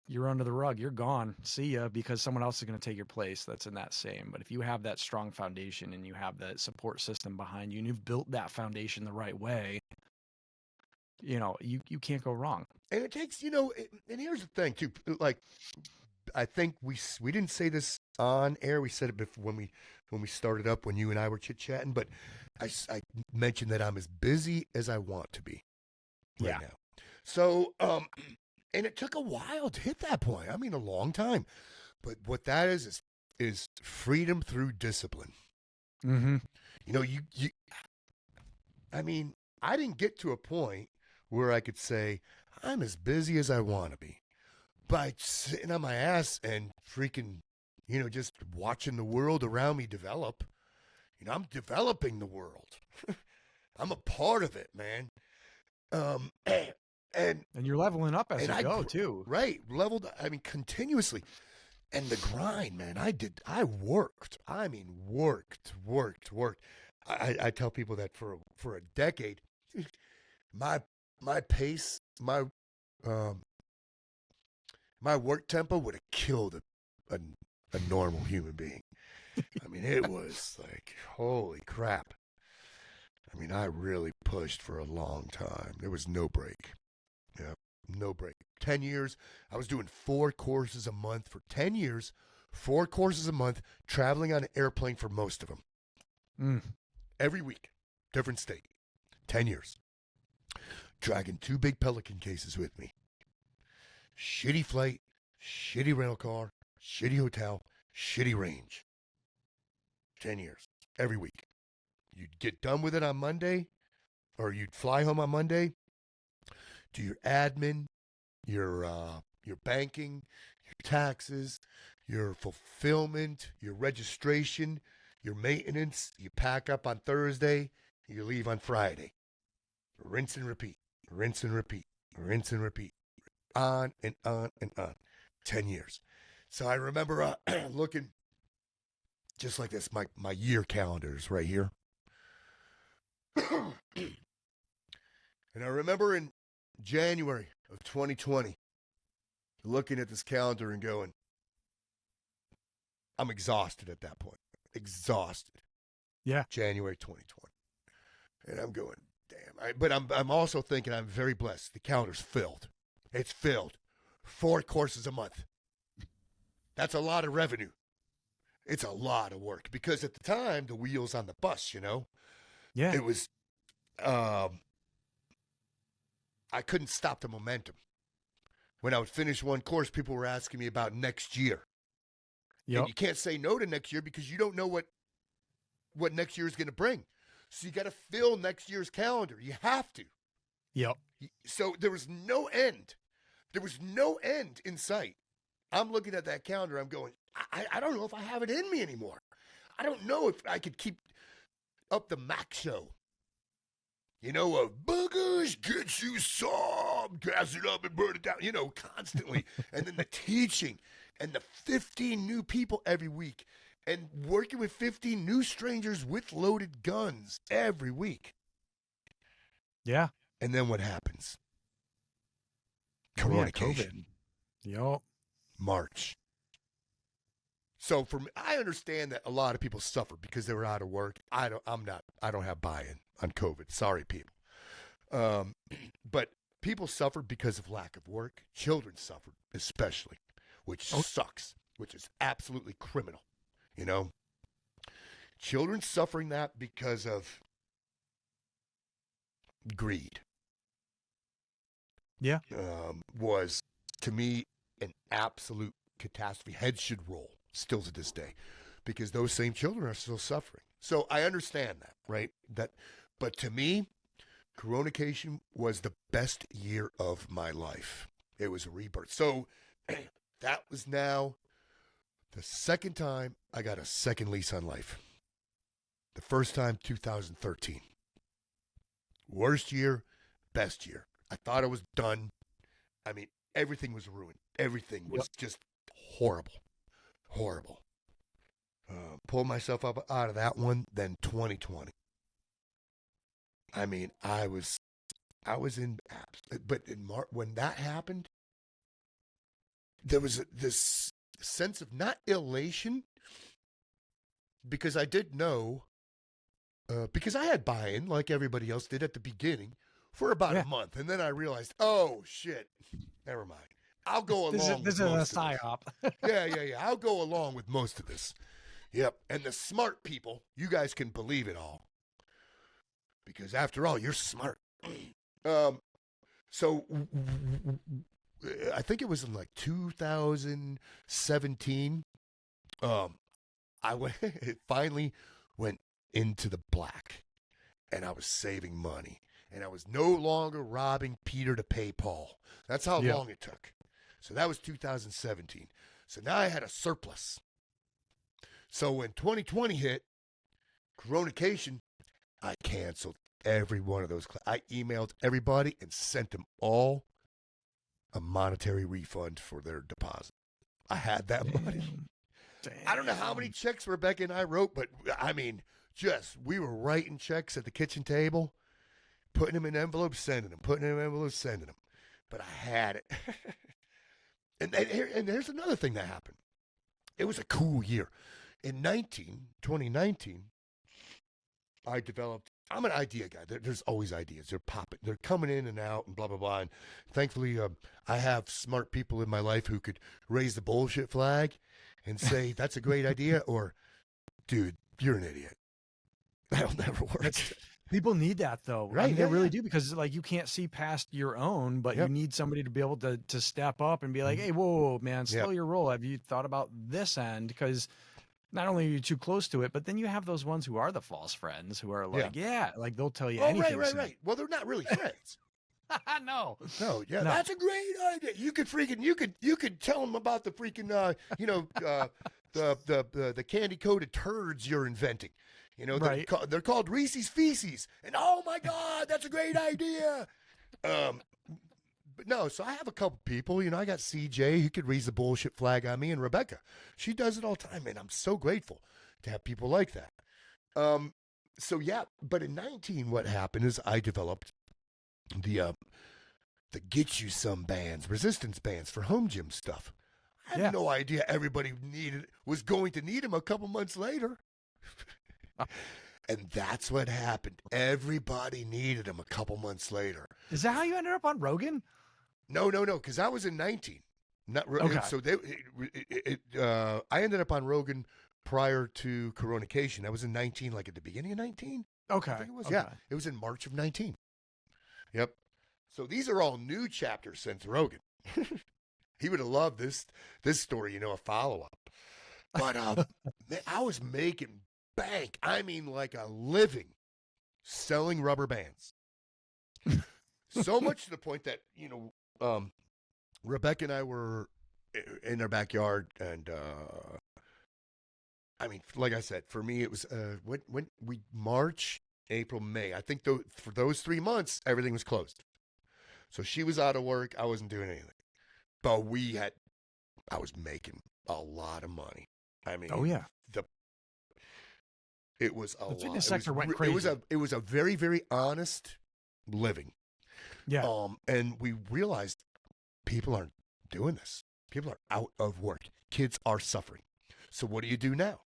you're under the rug, you're gone. See ya, because someone else is going to take your place that's in that same. But if you have that strong foundation and you have that support system behind you and you've built that foundation the right way, you can't go wrong. And it takes, and here's the thing too, like, I think we didn't say this on air. We said it before when we started up, when you and I were chit-chatting, but I mentioned that I'm as busy as I want to be right now. So, and it took a while to hit that point. I mean, a long time. But what that is freedom through discipline. Mm-hmm. I mean, I didn't get to a point where I could say, I'm as busy as I want to be by sitting on my ass and freaking, just watching the world around me develop. I'm developing the world. I'm a part of it, man. And you're leveling up as you go too. Right. Leveled, continuously. And the grind, man, I worked. I mean, worked. I tell people that for a decade, my pace, my work tempo would have killed a normal human being. I mean, it was like, holy crap. I mean, I really pushed for a long time. There was no break. Yeah, no break. 10 years, I was doing 4 courses a month for 10 years, 4 courses a month, traveling on an airplane for most of them. Every week, different state. 10 years. Dragging 2 big Pelican cases with me. Shitty flight, shitty rental car, shitty hotel, shitty range. 10 years. Every week. You'd get done with it on Monday, or you'd fly home on Monday, do your admin, your banking, your taxes, your fulfillment, your registration, your maintenance. You pack up on Thursday, you leave on Friday. Rinse and repeat, rinse and repeat, rinse and repeat. On and on and on. 10 years. So I remember looking just like this. My year calendar is right here. And I remember in January of 2020, looking at this calendar and going, I'm exhausted at that point. Exhausted. Yeah. January 2020. And I'm going, damn. But I'm also thinking I'm very blessed. The calendar's filled. It's filled. 4 courses a month. That's a lot of revenue. It's a lot of work. Because at the time, the wheels on the bus, Yeah. It was, I couldn't stop the momentum. When I would finish one course, people were asking me about next year. Yep. And you can't say no to next year because you don't know what what next year is going to bring. So you got to fill next year's calendar. You have to. Yep. So there was no end. There was no end in sight. I'm looking at that calendar. I'm going, I don't know if I have it in me anymore. I don't know if I could keep up the Mac show. You know, boogers, get you some, gas it up and burn it down, you know, constantly. And then the teaching and the 15 new people every week and working with 15 new strangers with loaded guns every week. Yeah. And then what happens? Coronacation. Yep. March. So for me, I understand that a lot of people suffer because they were out of work. I don't have buy-in on COVID. Sorry, people. But people suffered because of lack of work. Children suffered, especially, which sucks, which is absolutely criminal. You know, children suffering that because of greed. Yeah. Was to me an absolute catastrophe. Heads should roll still to this day, because those same children are still suffering. So I understand that, right? But to me, Coronacation was the best year of my life. It was a rebirth. So that was now the second time I got a second lease on life. The first time, 2013. Worst year, best year. I thought I was done. I mean, everything was ruined. Everything was just horrible. Horrible. Pulled myself up out of that one, then 2020. I mean, I was in apps, but in when that happened, there was this sense of not elation, because I did know, because I had buy-in like everybody else did at the beginning for about a month, and then I realized, oh shit, never mind. I'll go along. This is a psyop. Yeah. I'll go along with most of this. Yep. And the smart people, you guys can believe it all, because after all, you're smart. So I think it was in like 2017. I it finally went into the black, and I was saving money, and I was no longer robbing Peter to pay Paul. That's how long it took. So that was 2017. So now I had a surplus. So when 2020 hit, Coronacation, I canceled every one of those. I emailed everybody and sent them all a monetary refund for their deposit. I had that money. Damn. I don't know how many checks Rebecca and I wrote, but I mean, we were writing checks at the kitchen table, putting them in envelopes, sending them, putting them in envelopes, sending them. But I had it. And here's another thing that happened. It was a cool year. In 2019, I developed, I'm an idea guy. There's always ideas. They're popping. They're coming in and out and blah, blah, blah. And thankfully, I have smart people in my life who could raise the bullshit flag and say, that's a great idea, or, dude, you're an idiot. That'll never work. People need that, though. Right? I mean, they really do, because like you can't see past your own, but you need somebody to be able to step up and be like, hey, whoa, man, slow your roll. Have you thought about this end? Because not only are you too close to it, but then you have those ones who are the false friends who are like, like they'll tell you anything. Right. Well, they're not really friends. No, that's a great idea. You could tell them about the freaking, the candy coated turds you're inventing. You know, they're called Reese's Feces, and oh my God, that's a great idea. But no, so I have a couple people. You know, I got CJ who could raise the bullshit flag on me, and Rebecca, she does it all the time, and I'm so grateful to have people like that. So yeah, but in 19, what happened is I developed the Get You Some bands, resistance bands for home gym stuff. I had no idea everybody was going to need them a couple months later. And that's what happened. Everybody needed them a couple months later. Is that how you ended up on Rogan? No, because I was in 19. So I ended up on Rogan prior to Coronacation. I was in 19, like at the beginning of 19. Okay. I think it was. Yeah, it was in March of 19. Yep. So these are all new chapters since Rogan. He would have loved this story, a follow-up. But I was making bank. I mean, like a living selling rubber bands. So much to the point that, Rebecca and I were in our backyard, and I mean, like I said, for me, it was when we March, April, May. I think for those 3 months, everything was closed. So she was out of work. I wasn't doing anything, but I was making a lot of money. I mean, oh yeah, it was a lot. The fitness sector went crazy. It was a very, very honest living. Yeah. And we realized people aren't doing this. People are out of work. Kids are suffering. So what do you do now?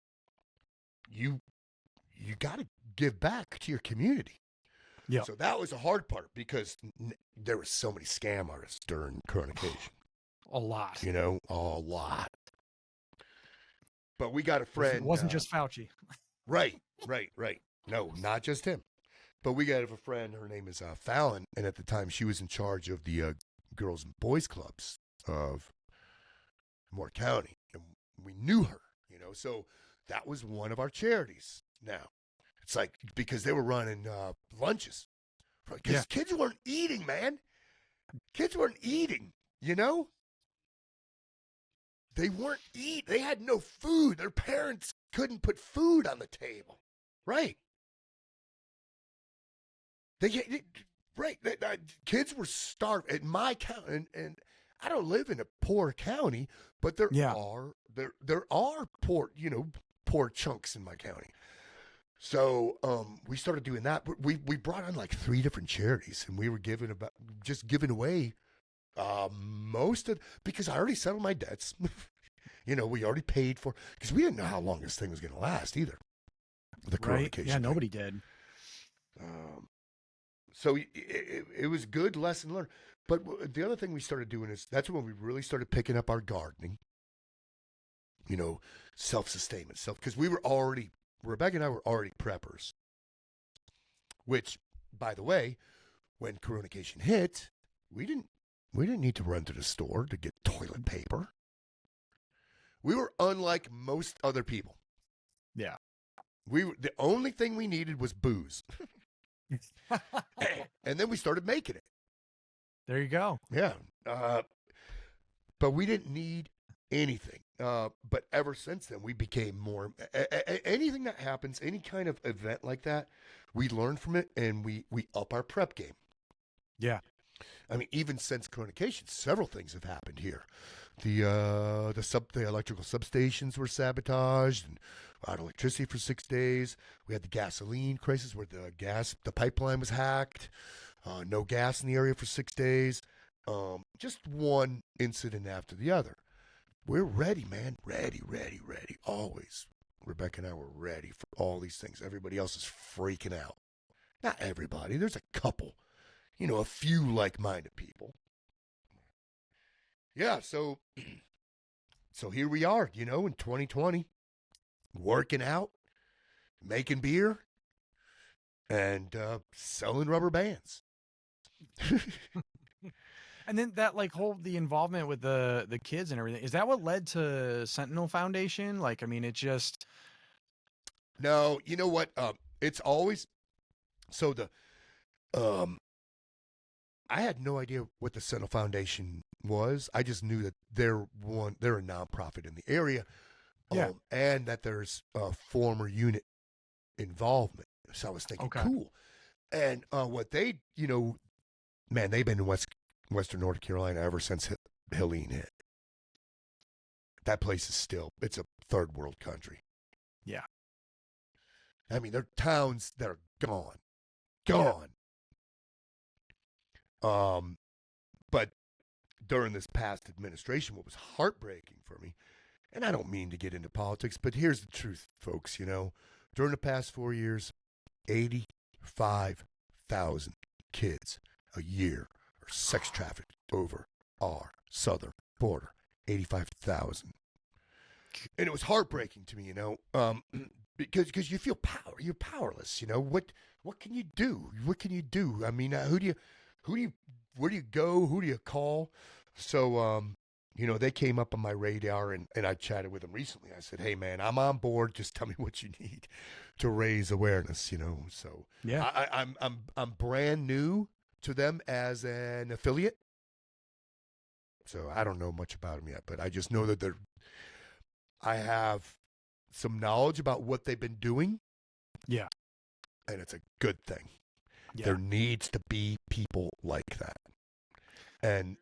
You got to give back to your community. Yeah. So that was the hard part, because there were so many scam artists during Coronacation. A lot. A lot. But we got a friend. It wasn't just Fauci. Right. No, not just him. But we got a friend. Her name is Fallon, and at the time she was in charge of the girls and boys clubs of Moore County, and we knew her. So that was one of our charities. Now, it's like, because they were running lunches, because kids weren't eating, man. Kids weren't eating. They weren't eating. They had no food. Their parents couldn't put food on the table. Right. Kids were starving at my county, and I don't live in a poor county, but there are poor chunks in my county. So we started doing that. We brought on like 3 different charities, and we were giving away most of, because I already settled my debts. We already paid for, because we didn't know how long this thing was going to last either. The Coronacation. Yeah, nobody did. So it was good lesson learned. But the other thing we started doing is, that's when we really started picking up our gardening. Self-sustainment, because Rebecca and I were already preppers. Which, by the way, when Coronacation hit, we didn't need to run to the store to get toilet paper. We were unlike most other people. Yeah. The only thing we needed was booze. And then we started making it. There you go. Yeah. But we didn't need anything. But ever since then, we became more. Anything that happens, any kind of event like that, we learn from it, and we up our prep game. Yeah. I mean, even since Coronacation, several things have happened here. The electrical substations were sabotaged, and out of electricity for 6 days. We had the gasoline crisis where the pipeline was hacked. No gas in the area for 6 days. Just one incident after the other. We're ready, man. Ready. Always. Rebecca and I were ready for all these things. Everybody else is freaking out. Not everybody. There's a couple. A few like-minded people. Yeah, so here we are, in 2020, working out, making beer, and selling rubber bands. And then that the involvement with the kids and everything, is that what led to Sentinel Foundation? It just... No, you know what? It's always... So I had no idea what the Sentinel Foundation was. I just knew that they're a nonprofit in the area, and that there's a former unit involvement. So I was thinking, cool. And what they, man, they've been in Western North Carolina ever since Helene hit. That place is it's a third world country. Yeah. I mean, there are towns that are gone. Yeah. But during this past administration, what was heartbreaking for me, and I don't mean to get into politics, but here's the truth, folks, during the past 4 years, 85,000 kids a year are sex trafficked over our southern border. 85,000. And it was heartbreaking to me, because you feel you're powerless, what can you do? What can you do? I mean, where do you go? Who do you call? So, they came up on my radar, and I chatted with them recently. I said, hey, man, I'm on board. Just tell me what you need to raise awareness, So Yeah. I'm brand new to them as an affiliate. So I don't know much about them yet, but I just know that I have some knowledge about what they've been doing. Yeah. And it's a good thing. Yeah. There needs to be people like that. And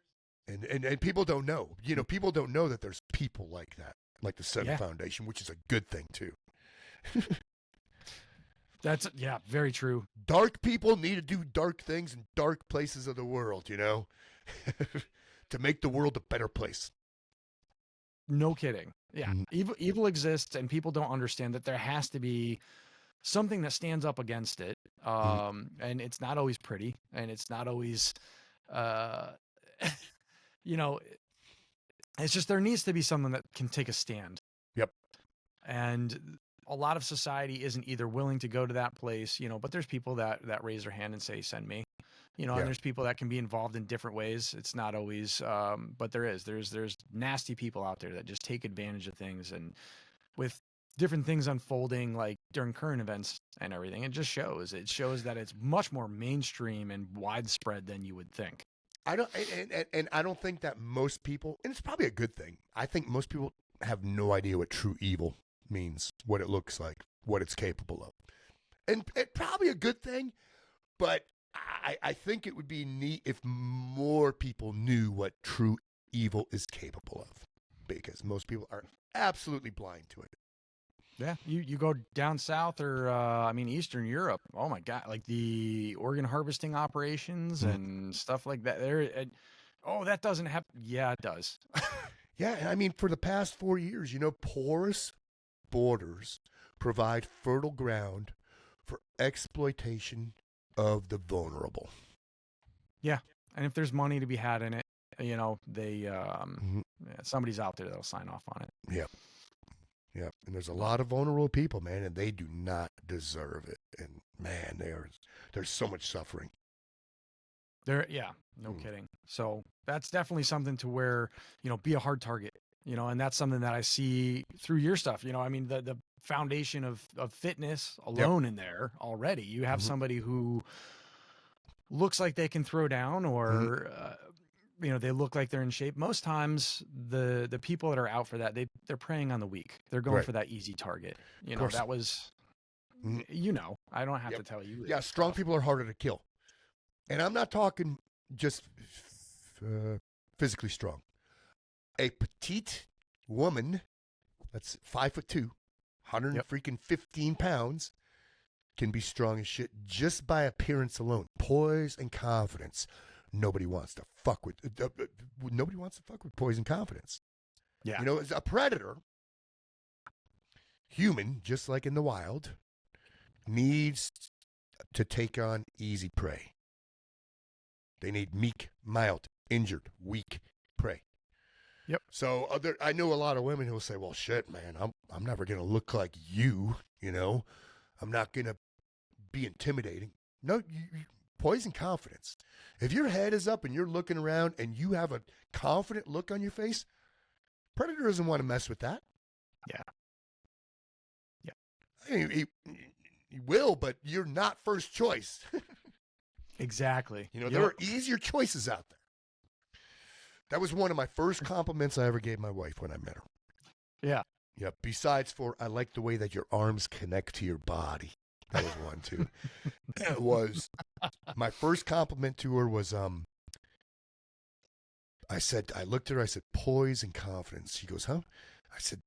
people don't know. People don't know that there's people like that, like the Seven Foundation, which is a good thing too. That's very true. Dark people need to do dark things in dark places of the world, to make the world a better place. No kidding. Yeah. Evil exists, and people don't understand that there has to be something that stands up against it. And it's not always pretty, and it's not always, it's just, there needs to be someone that can take a stand. Yep. And a lot of society isn't either willing to go to that place, but there's people that raise their hand and say, send me, and there's people that can be involved in different ways. It's not always, but there's nasty people out there that just take advantage of things. And with different things unfolding, like during current events and everything, it shows that it's much more mainstream and widespread than you would think. I don't think that most people, and it's probably a good thing, I think most people have no idea what true evil means, what it looks like, what it's capable of. And it's probably a good thing, but I think it would be neat if more people knew what true evil is capable of, because most people are absolutely blind to it. Yeah, you go down south or Eastern Europe. Oh my God, like the organ harvesting operations and stuff like that. That doesn't happen. Yeah, it does. Yeah, for the past 4 years, porous borders provide fertile ground for exploitation of the vulnerable. Yeah, and if there's money to be had in it, they somebody's out there that'll sign off on it. Yeah. Yeah, and there's a lot of vulnerable people, man, and they do not deserve it. And man, there's so much suffering. No kidding. So that's definitely something to where, be a hard target, and that's something that I see through your stuff. The foundation of fitness alone in there already. You have somebody who looks like they can throw down, or they look like they're in shape. Most times the people that are out for that, they're preying on the weak. They're going for that easy target. That was, I don't have to tell you. Yeah. Strong people are harder to kill. And I'm not talking just physically strong. A petite woman that's 5'2", 115 pounds, can be strong as shit just by appearance alone. Poise and confidence. Nobody wants to fuck with poise and confidence. Yeah. As a predator, human, just like in the wild, needs to take on easy prey. They need meek, mild, injured, weak prey. Yep. So I know a lot of women who will say, well, shit, man, I'm never going to look like you, I'm not going to be intimidating. No, poise and confidence. If your head is up and you're looking around and you have a confident look on your face, predator doesn't want to mess with that. Yeah. Yeah. He will, but you're not first choice. Exactly. There are easier choices out there. That was one of my first compliments I ever gave my wife when I met her. Yeah. Yeah. Besides I like the way that your arms connect to your body. That was one too. It was my first compliment to her was I looked at her, I said, poise and confidence. She goes, huh? I said,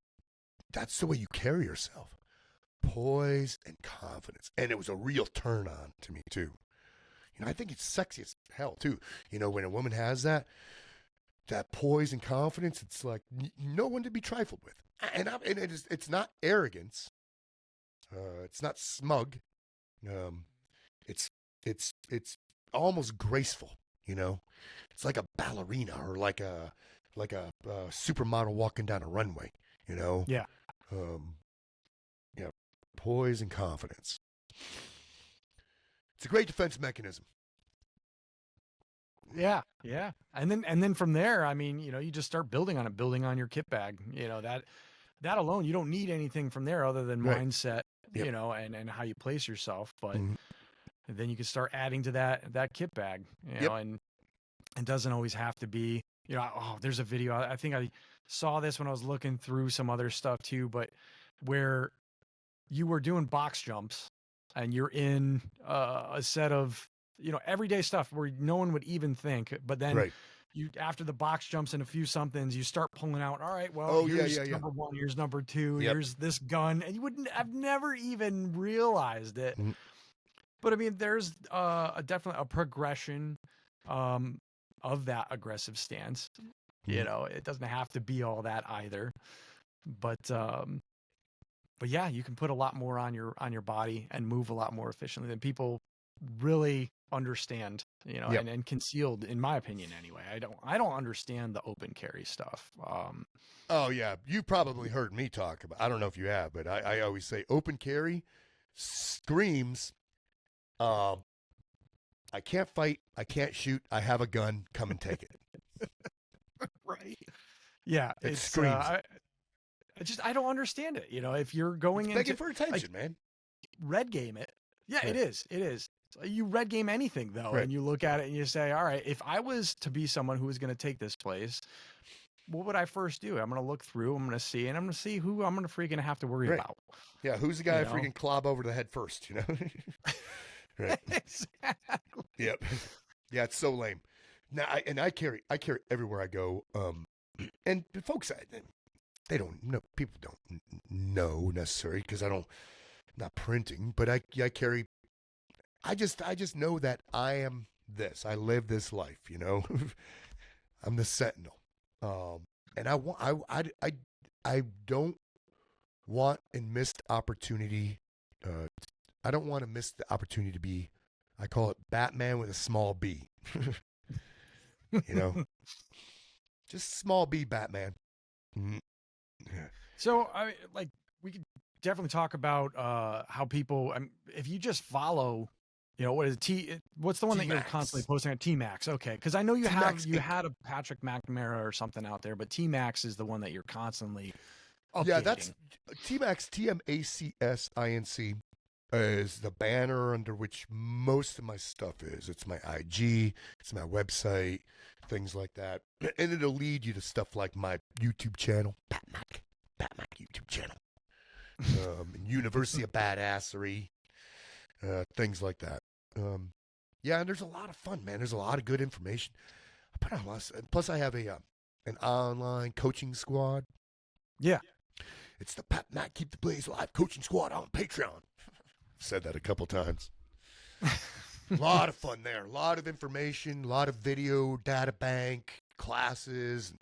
that's the way you carry yourself. Poise and confidence. And it was a real turn on to me too. I think it's sexy as hell too. When a woman has that poise and confidence, it's like no one to be trifled with. And it's not arrogance. It's not smug. It's almost graceful. It's like a ballerina or like a supermodel walking down a runway. Yeah. Yeah. Poise and confidence. It's a great defense mechanism. Yeah, yeah. And then from there, I mean, you just start building on it, building on your kit bag. That alone, you don't need anything from there other than Right. mindset, Yep. and how you place yourself. But Mhm. then you can start adding to that kit bag, Yep. and it doesn't always have to be, oh, there's a video. I think I saw this when I was looking through some other stuff too, but where you were doing box jumps and you're in a set of, everyday stuff where no one would even think, but then Right. you, after the box jumps and a few somethings, you start pulling out, all right, well, Oh, yeah, here's yeah, yeah. number one, here's number two, Yep. here's this gun. And you wouldn't have never even realized it. Mhm. But I mean, there's definitely a progression of that aggressive stance. Mhm. It doesn't have to be all that either. But yeah, you can put a lot more on your body and move a lot more efficiently than people really understand, Yep. and concealed, in my opinion anyway. I don't understand the open carry stuff. Oh, yeah. You probably heard me talk about. I don't know if you have, but I always say open carry screams. Um, I can't fight. I can't shoot. I have a gun. Come and take it. Right. Yeah, It it's screams it. I don't understand it. If you're It's going begging into, for like, attention, man. red game it. Yeah, Yeah. it is. It is. So you red game anything though, Right. and you look at it and you say, all right, if I was to be someone who was going to take this place, what would I first do? I'm going to look through, I'm going to see, and I'm going to see who I'm going to freaking have to worry Right. about. Yeah. Who's the guy You I know? freaking clob over the head first? Right. Exactly. Yep. Yeah. It's so lame. Now, I carry everywhere I go. And folks, they don't know. People don't know necessarily because I'm not printing, but I carry. I just know that I am this. I live this life. I'm the sentinel. And I don't want and missed opportunity. Uh, I don't want to miss the opportunity to be. I call it Batman with a small B. you know, just small B Batman. Mm. Yeah. So we could definitely talk about how people, if you just follow, what is what's the one that you're constantly T-Max. posting on? T-Max? Okay, because I know you T-Max Inc. had a Patrick McNamara or something out there, but T-Max is the one that you're constantly Yeah, updating. that's T-Max, TMACSINC is the banner under which most of my stuff is. It's my IG, it's my website, things like that. And it'll lead you to stuff like my YouTube channel, Pat Mac YouTube channel, and University of Badassery, things like that. Yeah, and there's a lot of fun, man. There's a lot of good information. I put on a lot of, plus I have an online coaching squad. Yeah. It's the Pat Mac Keep the Blaze Live Coaching Squad on Patreon. Said that a couple times. A lot of fun there. A lot of information, a lot of video, data bank, classes,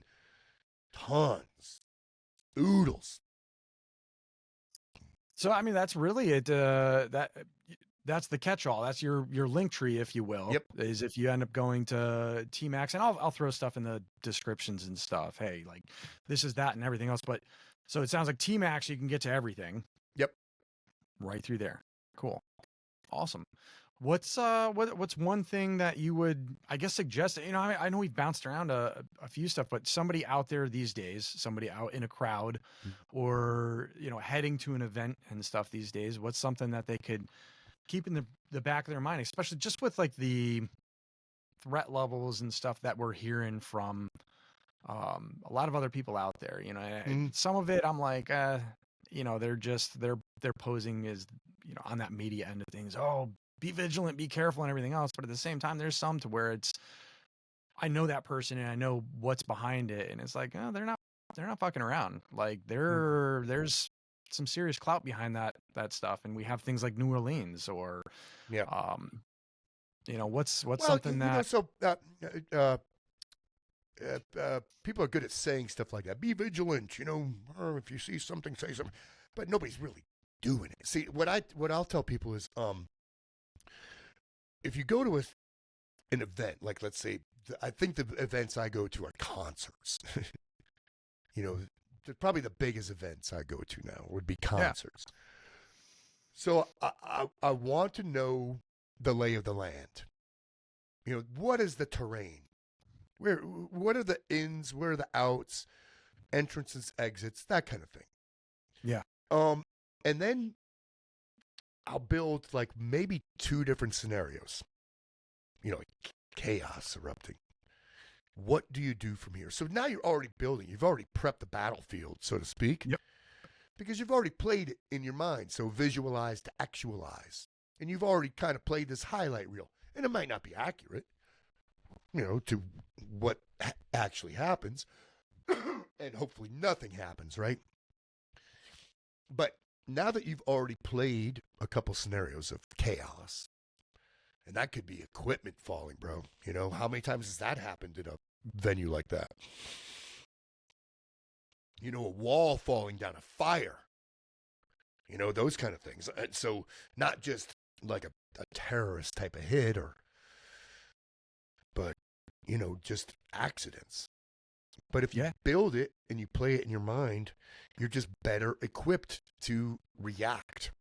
tons. Oodles. So I mean, that's really it. That's the catch-all. That's your link tree, if you will. Yep. Is if you end up going to T-Max, and I'll throw stuff in the descriptions and stuff. Hey, like this is that and everything else. But so it sounds like T-Max, you can get to everything. Yep. Right through there. Cool. Awesome. What's one thing that you would, I guess, suggest? I know we've bounced around a few stuff, but somebody out there these days, somebody out in a crowd, or heading to an event and stuff these days, what's something that they could keep in the back of their mind, especially just with like the threat levels and stuff that we're hearing from a lot of other people out there. Some of it I'm like, they're posing as on that media end of things. Oh, be vigilant, be careful, and everything else. But at the same time, there's some to where I know that person and I know what's behind it, and it's like, oh, they're not fucking around. Like there's some serious clout behind that stuff, and we have things like New Orleans or Yeah. What's something that so people are good at saying stuff like that. Be vigilant, or if you see something, say something. But nobody's really doing it. See, what I'll tell people is, if you go to an event, like let's say, I think the events I go to are concerts. Probably the biggest events I go to now would be concerts. Yeah. So I want to know the lay of the land. what is the terrain? What are the ins? Where are the outs? Entrances, exits, that kind of thing. Yeah. And then I'll build like maybe 2 different scenarios. Like chaos erupting. What do you do from here? So now you're already building. You've already prepped the battlefield, so to speak. Yep. Because you've already played it in your mind. So visualize to actualize. And you've already kind of played this highlight reel. And it might not be accurate, to what actually happens. And hopefully nothing happens, right? But now that you've already played a couple scenarios of chaos, and that could be equipment falling, bro. How many times has that happened in a venue like that? A wall falling down, a fire. Those kind of things. And so not just like a terrorist type of hit but, just accidents. But if you build it and you play it in your mind, you're just better equipped to react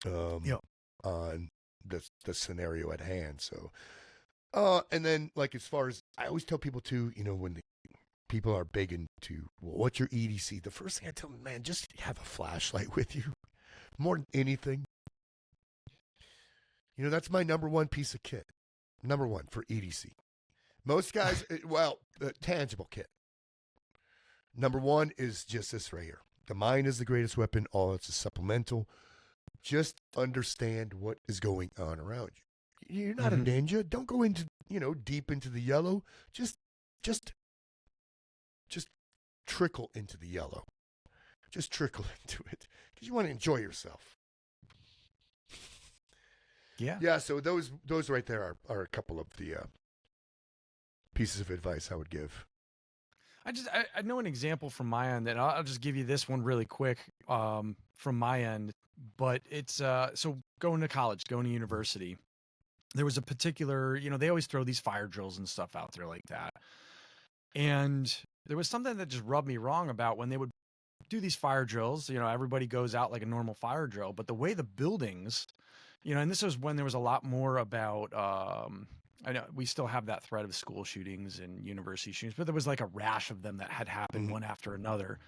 on the scenario at hand. So, and then like as far as I always tell people too, when people are big into, well, what's your EDC? The first thing I tell them, man, just have a flashlight with you more than anything. That's my number 1 piece of kit. Number 1 for EDC. Most guys, the tangible kit. Number 1 is just this right here. The mind is the greatest weapon. All it's a supplemental. Just understand what is going on around you. You're not a ninja. Don't go into, deep into the yellow. Just trickle into the yellow. Just trickle into it because you want to enjoy yourself. Yeah. Yeah. So those right there are a couple of the pieces of advice I would give. I know an example from my end, and I'll just give you this one really quick from my end. But it's so going to college, going to university, there was a particular, they always throw these fire drills and stuff out there like that. And there was something that just rubbed me wrong about when they would do these fire drills. Everybody goes out like a normal fire drill, but the way the buildings, and this was when there was a lot more about, I know we still have that threat of school shootings and university shootings, but there was like a rash of them that had happened one after another.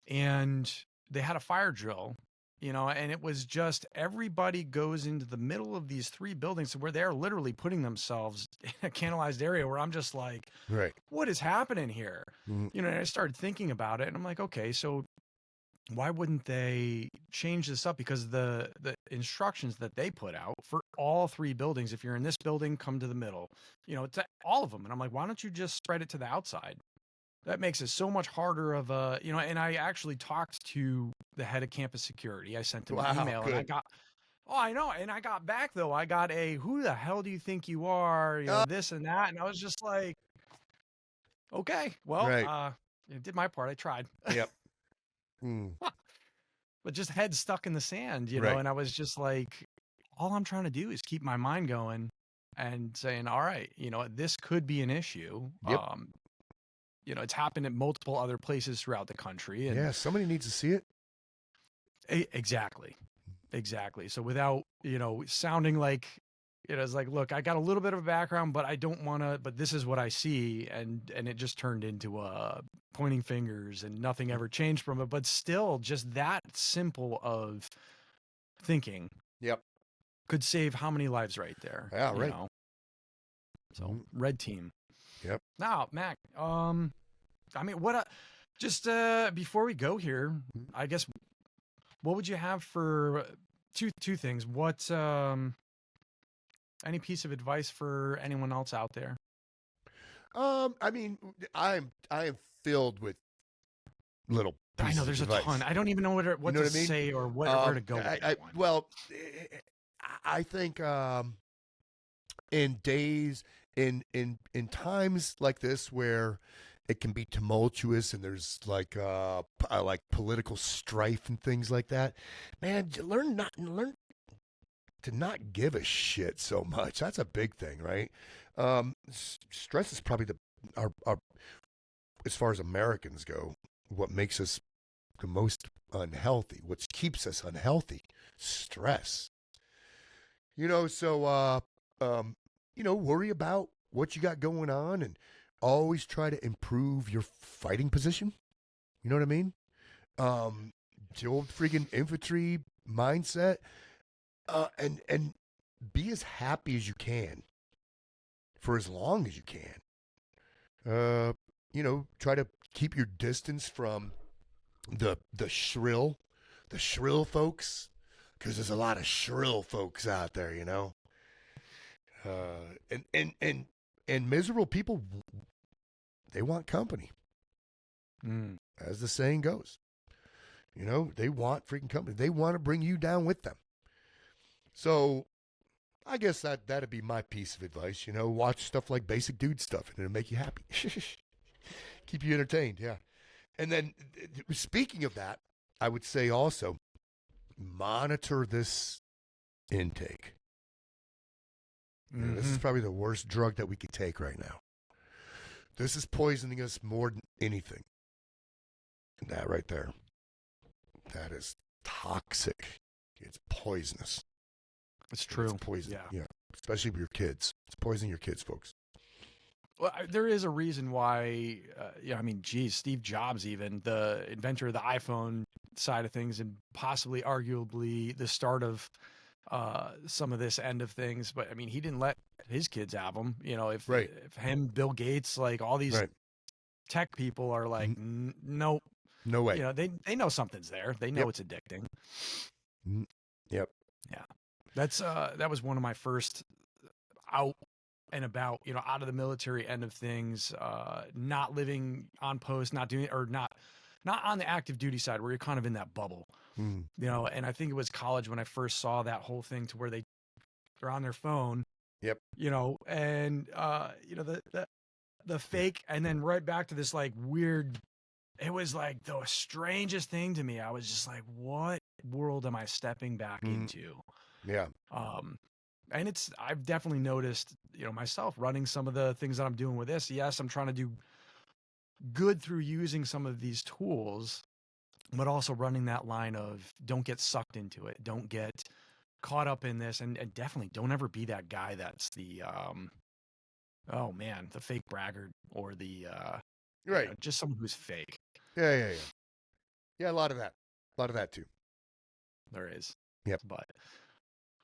And they had a fire drill, and it was just everybody goes into the middle of these 3 buildings where they're literally putting themselves in a canalized area where I'm just like, right, what is happening here? And I started thinking about it and I'm like, okay, so why wouldn't they change this up? Because the instructions that they put out for all 3 buildings, if you're in this building, come to the middle, to all of them. And I'm like, why don't you just spread it to the outside? That makes it so much harder of a, and I actually talked to the head of campus security. I sent him an email and I got, I know. And I got back though. I got who the hell do you think you are? This and that. And I was just like, okay, well, right. I did my part. I tried. Yep. But just head stuck in the sand, right. And I was just like, all I'm trying to do is keep my mind going and saying, all right, this could be an issue. Yep. It's happened at multiple other places throughout the country. And somebody needs to see it. Exactly. So without, sounding like, it's like, look, I got a little bit of a background, but I don't want to, but this is what I see. And it just turned into pointing fingers and nothing ever changed from it. But still, just that simple of thinking. Yep. Could save how many lives right there? Yeah, right. So red team. Yep. Now, Mac, just before we go here, I guess, what would you have for two things? What, any piece of advice for anyone else out there? I am filled with little I know there's a ton. I don't even know what to say or where to go. I think in days in times like this where it can be tumultuous and there's like political strife and things like that, man, learn to not give a shit so much. That's a big thing, right? Stress is probably our as far as Americans go, what makes us the most unhealthy, what keeps us unhealthy, stress. So worry about what you got going on and always try to improve your fighting position. You know what I mean? The old freaking infantry mindset, and be as happy as you can for as long as you can. Try to keep your distance from the shrill folks, because there's a lot of shrill folks out there, and miserable people, they want company. As the saying goes, they want freaking company. They want to bring you down with them. So I guess that'd be my piece of advice. Watch stuff like Basic Dude stuff, and it'll make you happy. Keep you entertained, yeah. And then, speaking of that, I would say also, monitor this intake. This is probably the worst drug that we could take right now. This is poisoning us more than anything. That right there. That is toxic. It's poisonous. It's true. It's poison. Yeah. Especially with your kids. It's poisoning your kids, folks. Well, there is a reason why, Steve Jobs, even the inventor of the iPhone side of things, and possibly arguably the start of some of this end of things. But he didn't let his kids have them. If him, Bill Gates, like all these tech people are like, nope. No way. They know something's there. They know it's addicting. Yep. Yeah. That was one of my first out and about, out of the military end of things, not living on post, not doing, or not on the active duty side where you're kind of in that bubble, and I think it was college when I first saw that whole thing to where they're on their phone. Yep. And, the fake, and then right back to this like weird, it was like the strangest thing to me. I was just like, what world am I stepping back into? Yeah. And I've definitely noticed, myself running some of the things that I'm doing with this. Yes, I'm trying to do good through using some of these tools, but also running that line of don't get sucked into it. Don't get caught up in this, and definitely don't ever be that guy that's the, the fake braggart, or the, just someone who's fake. Yeah. Yeah, a lot of that too. There is. Yep. But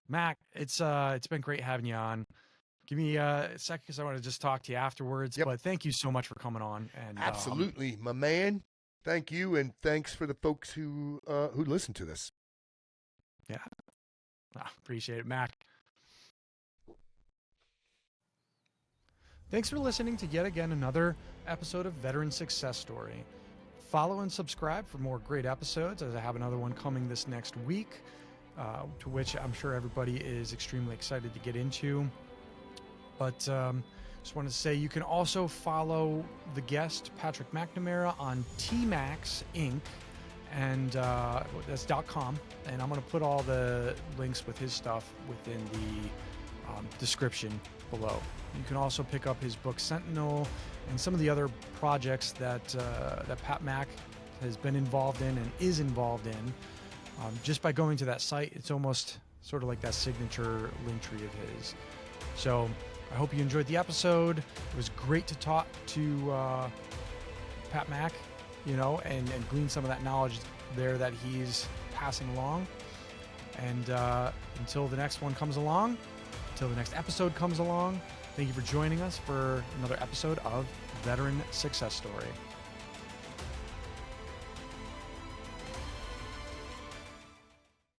Mac, it's been great having you on. Give me a second because I want to just talk to you afterwards. Yep. But thank you so much for coming on. And absolutely, my man. Thank you, and thanks for the folks who listen to this. Yeah, appreciate it, Mac. Thanks for listening to yet again another episode of Veteran Success Story. Follow and subscribe for more great episodes, as I have another one coming this next week, to which I'm sure everybody is extremely excited to get into. But just wanted to say you can also follow the guest, Patrick McNamara, on TMax Inc. And that's .com. And I'm going to put all the links with his stuff within the description below. You can also pick up his book Sentinel and some of the other projects that Pat Mac has been involved in and is involved in. Just by going to that site, it's almost sort of like that signature link tree of his. So I hope you enjoyed the episode. It was great to talk to Pat Mac, and glean some of that knowledge there that he's passing along. And until the next one comes along, until the next episode comes along, thank you for joining us for another episode of Veteran Success Story.